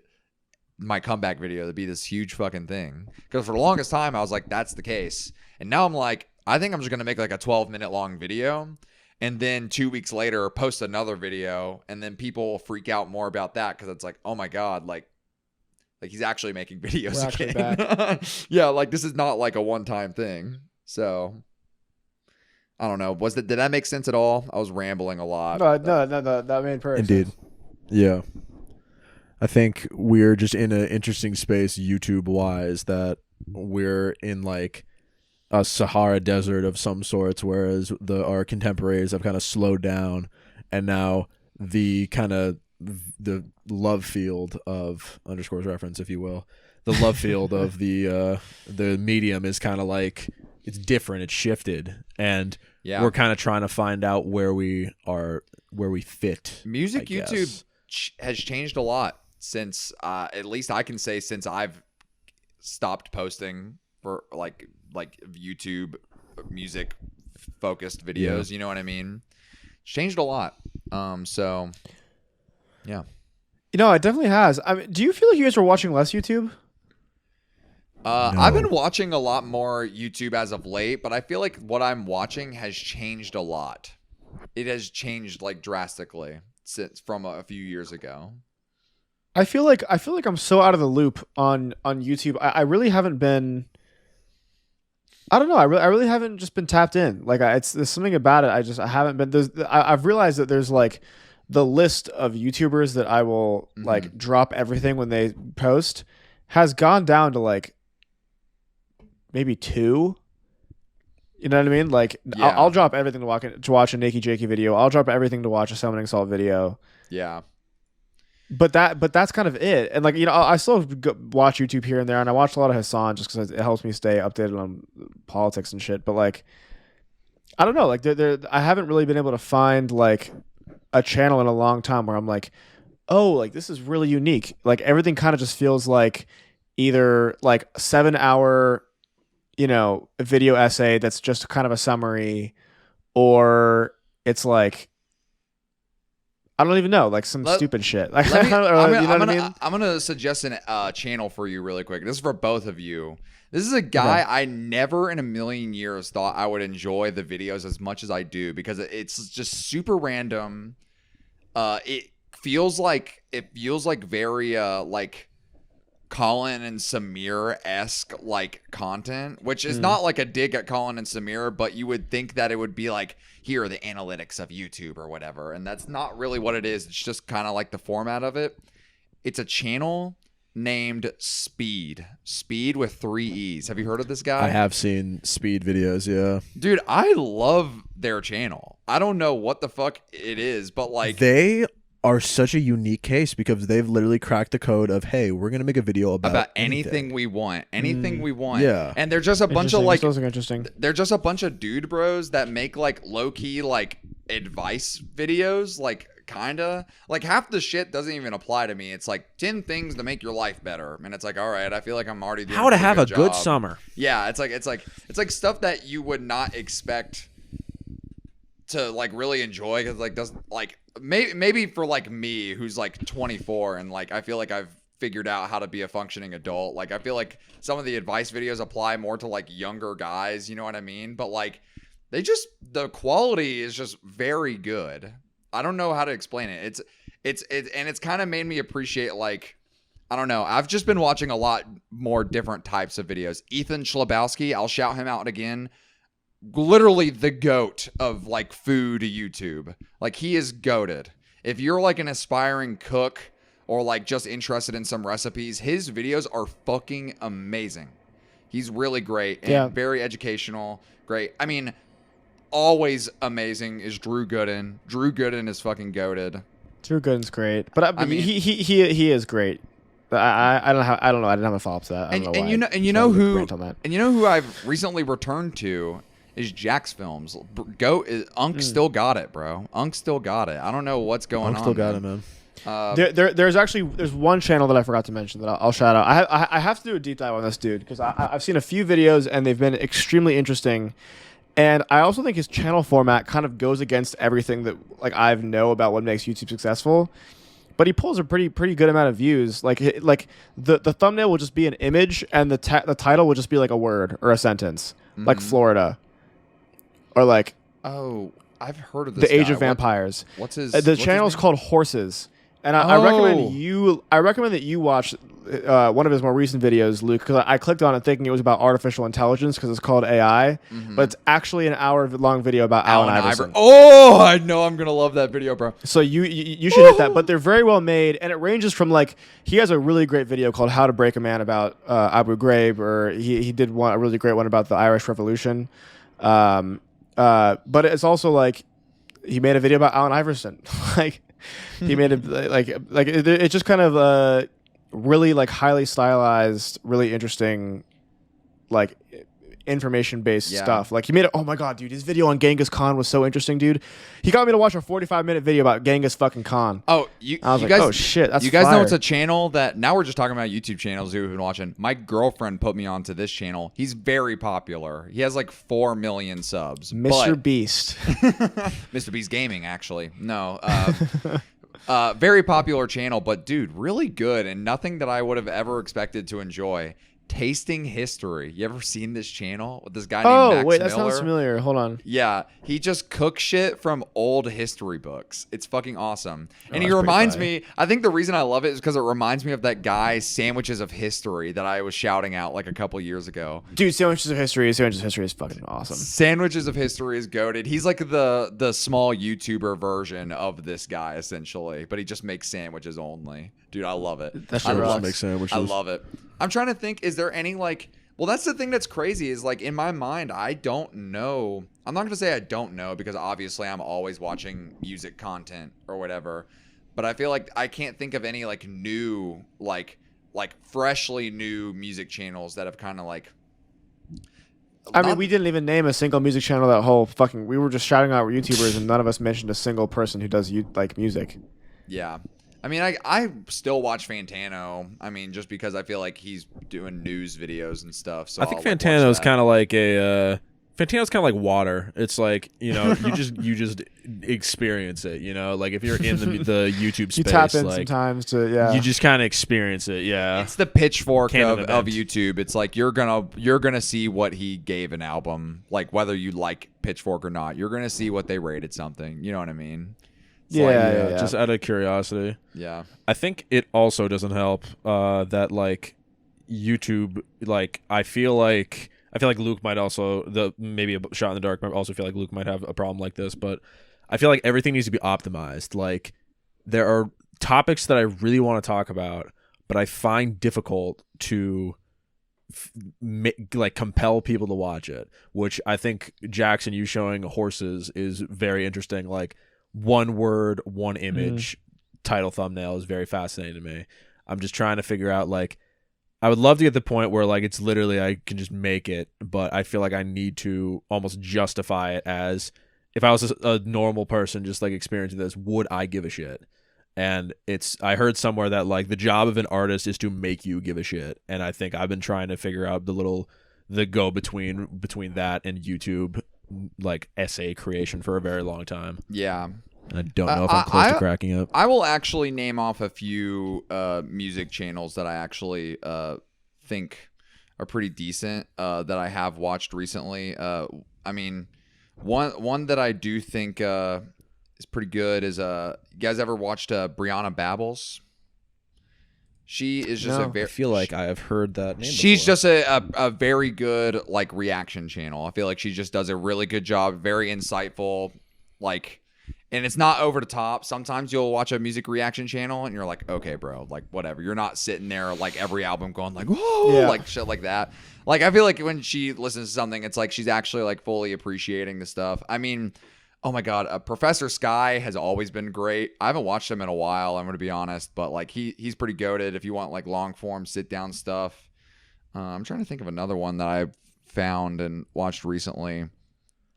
[SPEAKER 3] my comeback video to be this huge fucking thing. Because for the longest time, I was like, that's the case. And now I'm like, I think I'm just going to make like a 12-minute long video. And then 2 weeks later, post another video. And then people will freak out more about that because it's like, oh my God, like he's actually making videos
[SPEAKER 1] We're actually
[SPEAKER 3] again.
[SPEAKER 1] back.
[SPEAKER 3] Yeah, like this is not like a one-time thing. So I don't know. Did that make sense at all? I was rambling a lot.
[SPEAKER 1] No, that made perfect
[SPEAKER 2] Indeed.
[SPEAKER 1] sense.
[SPEAKER 2] Yeah. I think we're just in an interesting space YouTube wise that we're in like a Sahara desert of some sorts, whereas our contemporaries have kind of slowed down, and now the kind of the love field of underscores reference, if you will, the love field of the medium is kind of like it's different, it's shifted, and we're kind of trying to find out where we fit.
[SPEAKER 3] Music
[SPEAKER 2] I
[SPEAKER 3] YouTube
[SPEAKER 2] guess.
[SPEAKER 3] has changed a lot since at least I can say since I've stopped posting for like YouTube music focused videos. You know what I mean? It's changed a lot. So yeah.
[SPEAKER 1] You know, it definitely has. I mean, do you feel like you guys are watching less YouTube?
[SPEAKER 2] No.
[SPEAKER 3] I've been watching a lot more YouTube as of late, but I feel like what I'm watching has changed a lot. It has changed like drastically since from a few years ago.
[SPEAKER 1] I feel like I'm so out of the loop on YouTube. I really haven't been. I don't know. I really haven't just been tapped in. Like there's something about it. I haven't been. I've realized that there's like the list of YouTubers that I will like drop everything when they post has gone down to like maybe 2. You know what I mean? Like I'll drop everything to watch a Nakey Jakey video. I'll drop everything to watch a Summoning Salt video.
[SPEAKER 3] Yeah.
[SPEAKER 1] But that's kind of it. And like, you know, I still watch YouTube here and there, and I watch a lot of Hassan just because it helps me stay updated on politics and shit. But like, I don't know, like I haven't really been able to find like a channel in a long time where I'm like, oh, like this is really unique. Like everything kind of just feels like either like 7-hour, you know, video essay that's just kind of a summary, or it's like, I don't even know, like some stupid shit. Like,
[SPEAKER 3] I'm gonna suggest a channel for you really quick. This is for both of you. This is a guy I never in a million years thought I would enjoy the videos as much as I do because it's just super random. It feels like very like Colin and Samir-esque like content, which is not like a dig at Colin and Samir, but you would think that it would be like, here are the analytics of YouTube or whatever. And that's not really what it is. It's just kind of like the format of it. It's a channel named Speed with 3 E's. Have you heard of this guy?
[SPEAKER 2] I have seen Speed videos, yeah.
[SPEAKER 3] Dude, I love their channel. I don't know what the fuck it is, but like
[SPEAKER 2] they are such a unique case because they've literally cracked the code of, hey, we're gonna make a video about
[SPEAKER 3] anything we want, we want.
[SPEAKER 2] Yeah,
[SPEAKER 3] and they're just a bunch of like,
[SPEAKER 1] interesting.
[SPEAKER 3] They're just a bunch of dude bros that make like low key like advice videos, like kinda like half the shit doesn't even apply to me. It's like 10 things to make your life better, and it's like, all right, I feel like I'm already doing
[SPEAKER 2] how to have a
[SPEAKER 3] job.
[SPEAKER 2] good summer.
[SPEAKER 3] Yeah, it's like stuff that you would not expect to like really enjoy because like doesn't like maybe for like me who's like 24 and like I feel like I've figured out how to be a functioning adult. Like I feel like some of the advice videos apply more to like younger guys, you know what I mean? But like the quality is just very good. I don't know how to explain it. It's kind of made me appreciate like, I don't know. I've just been watching a lot more different types of videos. Ethan Schlabowski, I'll shout him out again. Literally the goat of like food YouTube. Like he is goated. If you're like an aspiring cook or like just interested in some recipes, his videos are fucking amazing. He's really great and very educational. Great. I mean, always amazing is Drew Gooden. Drew Gooden is fucking goated.
[SPEAKER 1] Drew Gooden's great, but I mean he is great. I don't have. I don't know. I didn't have a follow up to that. I don't know why.
[SPEAKER 3] And you know who
[SPEAKER 1] rant on that.
[SPEAKER 3] and you know who I've recently returned to is Jack's Films. Unk still got it, bro. Unk still got it. I don't know what's going on.
[SPEAKER 2] Unk still got it, man.
[SPEAKER 1] There's one channel that I forgot to mention that I'll shout out. I have to do a deep dive on this dude because I've seen a few videos and they've been extremely interesting. And I also think his channel format kind of goes against everything that like I know about what makes YouTube successful. But he pulls a pretty good amount of views. Like the thumbnail will just be an image and the title will just be like a word or a sentence, like Florida, or like
[SPEAKER 3] I've heard of this.
[SPEAKER 1] The Age
[SPEAKER 3] guy.
[SPEAKER 1] of Vampires.
[SPEAKER 3] What's his?
[SPEAKER 1] The channel is called Horses, and I recommend that you watch one of his more recent videos, Luke, because I clicked on it thinking it was about artificial intelligence because it's called AI, but it's actually an hour-long video about Allen Iverson.
[SPEAKER 3] Oh, I know I'm gonna love that video, bro.
[SPEAKER 1] So you should hit that. But they're very well made, and it ranges from like he has a really great video called "How to Break a Man" about Abu Ghraib, or he did a really great one about the Irish Revolution. But it's also like he made a video about Allen Iverson. Like he made it like it's just kind of really like highly stylized, really interesting, like information based stuff. Like he made it. Oh my god, dude, his video on Genghis Khan was so interesting, dude. He got me to watch a 45-minute video about Genghis fucking Khan.
[SPEAKER 3] Oh,
[SPEAKER 1] I was like, oh shit, that's
[SPEAKER 3] you guys
[SPEAKER 1] fire.
[SPEAKER 3] know it's a channel that now we're just talking about YouTube channels who have been watching. My girlfriend put me onto this channel. He's very popular. He has like 4 million subs.
[SPEAKER 1] Mr. Beast.
[SPEAKER 3] Mr. Beast Gaming, actually. No. Very popular channel, but dude, really good and nothing that I would have ever expected to enjoy. Tasting History. You ever seen this channel with this guy named Max
[SPEAKER 1] wait,
[SPEAKER 3] Miller?
[SPEAKER 1] that sounds familiar. Hold on.
[SPEAKER 3] Yeah, he just cooks shit from old history books. It's fucking awesome. And he
[SPEAKER 1] that's
[SPEAKER 3] reminds
[SPEAKER 1] pretty
[SPEAKER 3] me, I think the reason I love it is because it reminds me of that guy, Sandwiches of History, that I was shouting out like a couple years ago.
[SPEAKER 1] Dude, Sandwiches of History is fucking awesome.
[SPEAKER 3] Sandwiches of History is goated. He's like the small YouTuber version of this guy, essentially, but he just makes sandwiches only. Dude, I love it.
[SPEAKER 1] That shit rocks.
[SPEAKER 2] Make sandwiches.
[SPEAKER 3] I love it. I'm trying to think, is there any like, well, that's the thing that's crazy is like in my mind, I don't know. I'm not going to say I don't know because obviously I'm always watching music content or whatever, but I feel like I can't think of any like new, like freshly new music channels that have kind of like.
[SPEAKER 1] I mean, we didn't even name a single music channel that whole fucking. We were just shouting out YouTubers, and none of us mentioned a single person who does like music.
[SPEAKER 3] Yeah. I mean, I still watch Fantano. I mean, just because I feel like he's doing news videos and stuff. So
[SPEAKER 2] I think
[SPEAKER 3] I'll, like,
[SPEAKER 2] Fantano's
[SPEAKER 3] watch that.
[SPEAKER 2] kind of like a Fantano's kind of like water. It's like, you know, you just experience it. You know, like if you're in the YouTube space,
[SPEAKER 1] You tap in
[SPEAKER 2] like,
[SPEAKER 1] sometimes to
[SPEAKER 2] you just kind of experience it. Yeah,
[SPEAKER 3] It's the pitchfork
[SPEAKER 2] Canon
[SPEAKER 3] of
[SPEAKER 2] event.
[SPEAKER 3] YouTube. It's like you're gonna see what he gave an album, like whether you like Pitchfork or not. You're gonna see what they rated something. You know what I mean? It's
[SPEAKER 1] Yeah.
[SPEAKER 2] just out of curiosity.
[SPEAKER 3] Yeah.
[SPEAKER 2] I think it also doesn't help that like YouTube, like I feel like Luke might also maybe a shot in the dark. I also feel like Luke might have a problem like this, but I feel like everything needs to be optimized. Like there are topics that I really want to talk about, but I find difficult to like compel people to watch it. Which I think Jackson, you showing horses is very interesting. Like one word, one image, title thumbnail is very fascinating to me. I'm just trying to figure out like. I would love to get the point where like it's literally I can just make it, but I feel like I need to almost justify it as if I was a normal person just like experiencing this, would I give a shit? And I heard somewhere that like the job of an artist is to make you give a shit, and I think I've been trying to figure out the go between that and YouTube like essay creation for a very long time.
[SPEAKER 3] Yeah.
[SPEAKER 2] And I don't know if I'm close to cracking up.
[SPEAKER 3] I will actually name off a few music channels that I actually think are pretty decent that I have watched recently. I mean, one that I do think is pretty good is you guys ever watched Brianna Babbles? She is just
[SPEAKER 2] I feel like I have heard that name
[SPEAKER 3] She's
[SPEAKER 2] before.
[SPEAKER 3] just a very good like reaction channel. I feel like she just does a really good job, very insightful, like. And it's not over the top. Sometimes you'll watch a music reaction channel and you're like, okay, bro, like whatever. You're not sitting there like every album going like, whoa, like shit like that. Like I feel like when she listens to something, it's like she's actually like fully appreciating the stuff. I mean, Oh my God, Professor Sky has always been great. I haven't watched him in a while. I'm gonna be honest, but like he's pretty goated. If you want like long form sit down stuff, I'm trying to think of another one that I found and watched recently.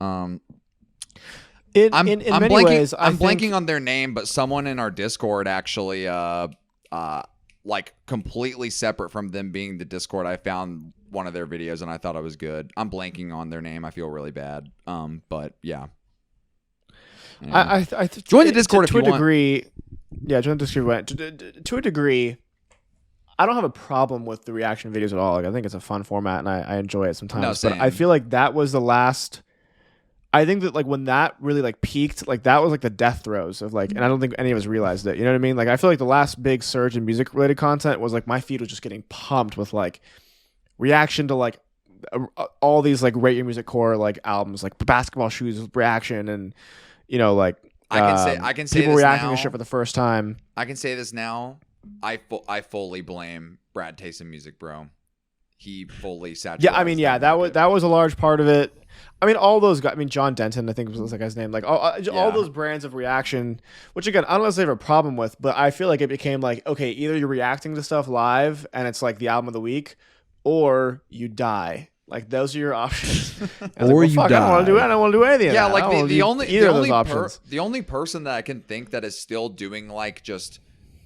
[SPEAKER 1] In
[SPEAKER 3] I'm
[SPEAKER 1] many
[SPEAKER 3] blanking,
[SPEAKER 1] ways,
[SPEAKER 3] I'm blanking on their name, but someone in our Discord actually, like completely separate from them being the Discord, I found one of their videos and I thought it was good. I'm blanking on their name. I feel really bad. But yeah.
[SPEAKER 1] I
[SPEAKER 3] Join the Discord
[SPEAKER 1] to
[SPEAKER 3] if you
[SPEAKER 1] a
[SPEAKER 3] want.
[SPEAKER 1] degree. Yeah, join the Discord. To a degree, I don't have a problem with the reaction videos at all. Like, I think it's a fun format and I enjoy it sometimes.
[SPEAKER 3] No,
[SPEAKER 1] but
[SPEAKER 3] same.
[SPEAKER 1] I feel like that was the last. I think that like when that really like peaked, like that was like the death throes of like, and I don't think any of us realized it. You know what I mean? Like I feel like the last big surge in music related content was like my feed was just getting pumped with like reaction to like all these like Rate Your Music Core like albums, like Basketball Shoes with reaction, and you know like
[SPEAKER 3] I can say
[SPEAKER 1] people
[SPEAKER 3] this
[SPEAKER 1] reacting
[SPEAKER 3] now.
[SPEAKER 1] to shit for the first time.
[SPEAKER 3] I can say this now. I fully blame Brad Taste in Music, bro. He fully saturated.
[SPEAKER 1] Yeah, I mean, yeah, that was a large part of it. I mean, all those guys. I mean, John Denton, I think was the guy's name. Like all those brands of reaction, which again, I don't necessarily have a problem with, but I feel like it became like, okay, either you're reacting to stuff live and it's like the album of the week, or you die. Like those are your options.
[SPEAKER 2] Or you
[SPEAKER 1] I don't want to do it. I don't want to do anything.
[SPEAKER 3] Yeah,
[SPEAKER 1] of that. I
[SPEAKER 3] like
[SPEAKER 1] don't wanna
[SPEAKER 3] the
[SPEAKER 1] do
[SPEAKER 3] only
[SPEAKER 1] either of those options.
[SPEAKER 3] the only person that I can think that is still doing like just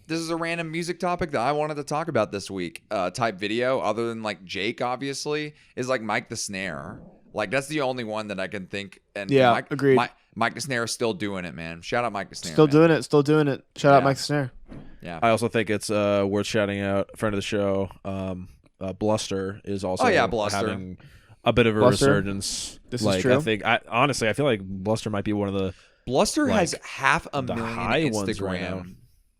[SPEAKER 3] this is a random music topic that I wanted to talk about this week type video, other than like Jake, obviously, is like Mike the Snare. Like that's the only one that I can think. And
[SPEAKER 1] Yeah,
[SPEAKER 3] Mike,
[SPEAKER 1] agreed.
[SPEAKER 3] Mike the Snare is still doing it, man. Shout out Mike the Snare.
[SPEAKER 1] Still
[SPEAKER 3] man.
[SPEAKER 1] doing it. Shout out
[SPEAKER 3] Yeah.
[SPEAKER 1] Mike the Snare.
[SPEAKER 3] Yeah.
[SPEAKER 2] I also think it's worth shouting out a friend of the show. Bluster is also
[SPEAKER 3] Bluster.
[SPEAKER 2] having a bit of a
[SPEAKER 1] Bluster?
[SPEAKER 2] resurgence.
[SPEAKER 1] This
[SPEAKER 2] like,
[SPEAKER 1] is true.
[SPEAKER 2] I think honestly, I feel like Bluster might be one of the
[SPEAKER 3] Bluster
[SPEAKER 2] like,
[SPEAKER 3] has 500,000
[SPEAKER 2] the high ones
[SPEAKER 3] Instagram
[SPEAKER 2] right now.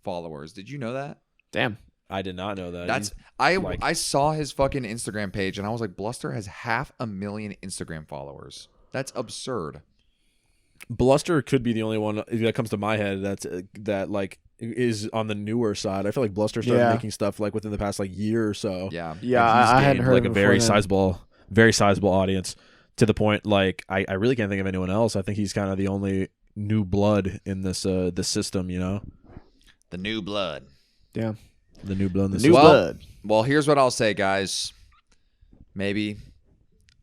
[SPEAKER 3] followers. Did you know that?
[SPEAKER 1] Damn.
[SPEAKER 2] I did not know that.
[SPEAKER 3] That's I saw his fucking Instagram page and I was like, Bluster has 500,000 Instagram followers. That's absurd.
[SPEAKER 2] Bluster could be the only one that comes to my head that like is on the newer side. I feel like Bluster started
[SPEAKER 1] Yeah.
[SPEAKER 2] making stuff like within the past like year or so.
[SPEAKER 3] Yeah.
[SPEAKER 1] Yeah,
[SPEAKER 2] And he's
[SPEAKER 1] I hadn't
[SPEAKER 2] gained,
[SPEAKER 1] heard
[SPEAKER 2] like
[SPEAKER 1] of
[SPEAKER 2] a
[SPEAKER 1] him
[SPEAKER 2] very
[SPEAKER 1] before then.
[SPEAKER 2] very sizable audience, to the point like I really can't think of anyone else. I think he's kind of the only new blood in this system, you know.
[SPEAKER 4] The new blood.
[SPEAKER 1] Yeah.
[SPEAKER 2] The new blood in the
[SPEAKER 1] New
[SPEAKER 2] system.
[SPEAKER 1] blood.
[SPEAKER 3] Well, here's what I'll say, guys. Maybe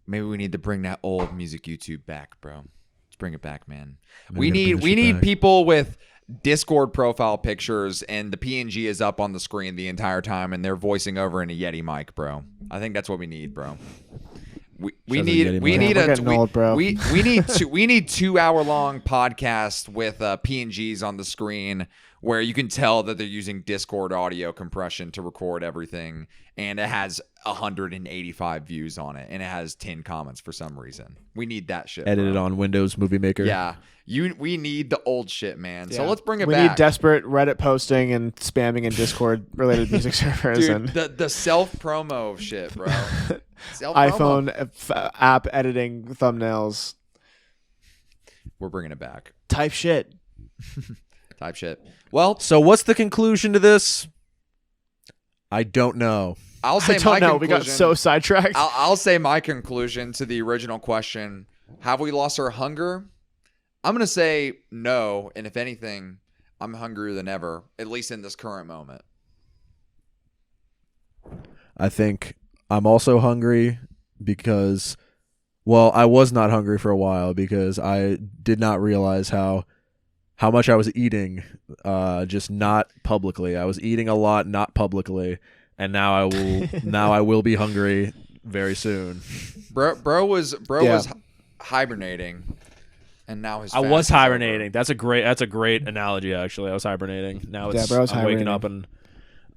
[SPEAKER 3] we need to bring that old music YouTube back, bro. Let's bring it back, man. We need people with Discord profile pictures and the PNG is up on the screen the entire time and they're voicing over in a Yeti mic, bro. I think that's what we need, bro. We
[SPEAKER 2] Sounds like
[SPEAKER 3] need
[SPEAKER 2] Yeti
[SPEAKER 3] we
[SPEAKER 2] mic.
[SPEAKER 3] need
[SPEAKER 1] We're
[SPEAKER 3] a
[SPEAKER 1] getting old, bro.
[SPEAKER 3] we need 2 hour long podcast with PNGs on the screen where you can tell that they're using Discord audio compression to record everything, and it has 185 views on it, and it has 10 comments for some reason. We need that shit.
[SPEAKER 2] Edited
[SPEAKER 3] bro.
[SPEAKER 2] on Windows Movie Maker.
[SPEAKER 3] Yeah, we need the old shit, man. So
[SPEAKER 1] Yeah.
[SPEAKER 3] let's bring it
[SPEAKER 1] We
[SPEAKER 3] back.
[SPEAKER 1] need desperate Reddit posting and spamming in Discord related music servers
[SPEAKER 3] Dude,
[SPEAKER 1] and
[SPEAKER 3] the self promo shit, bro.
[SPEAKER 1] iPhone app editing thumbnails.
[SPEAKER 3] We're bringing it back.
[SPEAKER 1] Type shit.
[SPEAKER 3] Type shit. Well,
[SPEAKER 2] So what's the conclusion to this? I don't know.
[SPEAKER 3] I'll say
[SPEAKER 1] I don't
[SPEAKER 3] my
[SPEAKER 1] know.
[SPEAKER 3] conclusion.
[SPEAKER 1] We got so sidetracked.
[SPEAKER 3] I'll say my conclusion to the original question. Have we lost our hunger? I'm going to say no. And if anything, I'm hungrier than ever, at least in this current moment.
[SPEAKER 2] I think I'm also hungry because, well, I was not hungry for a while because I did not realize how much I was eating, just not publicly. I was eating a lot, not publicly, and now I will be hungry very soon.
[SPEAKER 3] Bro was
[SPEAKER 1] Yeah.
[SPEAKER 3] hibernating, and now his
[SPEAKER 2] I
[SPEAKER 3] fast
[SPEAKER 2] was
[SPEAKER 3] is over.
[SPEAKER 2] hibernating. That's a great analogy. Actually, I was hibernating. Now it's
[SPEAKER 1] bro's
[SPEAKER 2] I'm waking
[SPEAKER 1] hibernating.
[SPEAKER 2] up and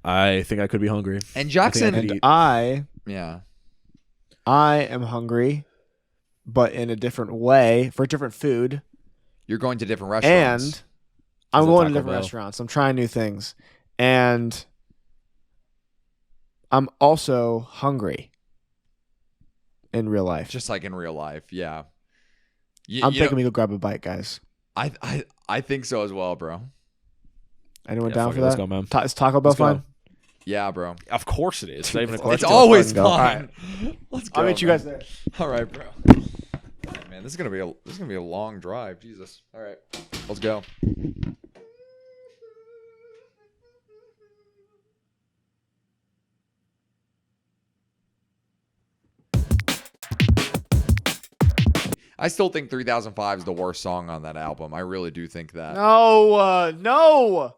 [SPEAKER 2] I think I could be hungry.
[SPEAKER 3] And
[SPEAKER 2] I
[SPEAKER 3] Jackson,
[SPEAKER 2] think
[SPEAKER 1] And I am hungry, but in a different way for different food.
[SPEAKER 3] you're going to different restaurants.
[SPEAKER 1] And I'm
[SPEAKER 2] Is it
[SPEAKER 1] going to
[SPEAKER 2] Taco
[SPEAKER 1] different
[SPEAKER 2] Bell?
[SPEAKER 1] restaurants. I'm trying new things. And I'm also hungry in real life.
[SPEAKER 3] just like in real life, yeah.
[SPEAKER 1] I'm thinking we go grab a bite, guys.
[SPEAKER 3] I think so as well, bro.
[SPEAKER 1] Anyone
[SPEAKER 2] Yeah,
[SPEAKER 1] down
[SPEAKER 2] fuck
[SPEAKER 1] for
[SPEAKER 2] it, let's
[SPEAKER 1] that?
[SPEAKER 2] go, man.
[SPEAKER 1] Is Taco Bell
[SPEAKER 2] Let's go.
[SPEAKER 1] fine?
[SPEAKER 3] Yeah, bro.
[SPEAKER 2] Of course it is. It's not even a
[SPEAKER 3] It's
[SPEAKER 2] question.
[SPEAKER 3] always
[SPEAKER 1] fucking go.
[SPEAKER 3] fun. Let's go.
[SPEAKER 1] I'll meet you
[SPEAKER 3] man.
[SPEAKER 1] guys there.
[SPEAKER 3] All right, bro. Man, this is gonna be a long drive. Jesus. All right, let's go. I still think 3005 is the worst song on that album. I really do think that.
[SPEAKER 1] No.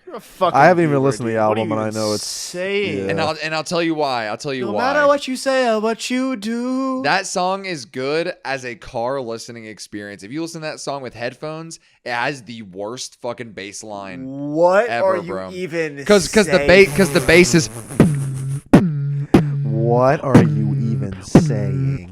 [SPEAKER 1] You're a fucking
[SPEAKER 5] I haven't even
[SPEAKER 1] goober,
[SPEAKER 5] listened to the
[SPEAKER 1] dude. What
[SPEAKER 5] album,
[SPEAKER 1] are you
[SPEAKER 5] and I know it's
[SPEAKER 1] saying.
[SPEAKER 5] yeah.
[SPEAKER 3] And I'll tell you why. I'll tell you
[SPEAKER 1] No
[SPEAKER 3] why.
[SPEAKER 1] matter what you say or what you do.
[SPEAKER 3] That song is good as a car listening experience. If you listen to that song with headphones, it has the worst fucking bass line.
[SPEAKER 1] What
[SPEAKER 3] ever,
[SPEAKER 1] are you
[SPEAKER 3] bro.
[SPEAKER 1] even
[SPEAKER 3] Because the bass is.
[SPEAKER 5] What are you even saying?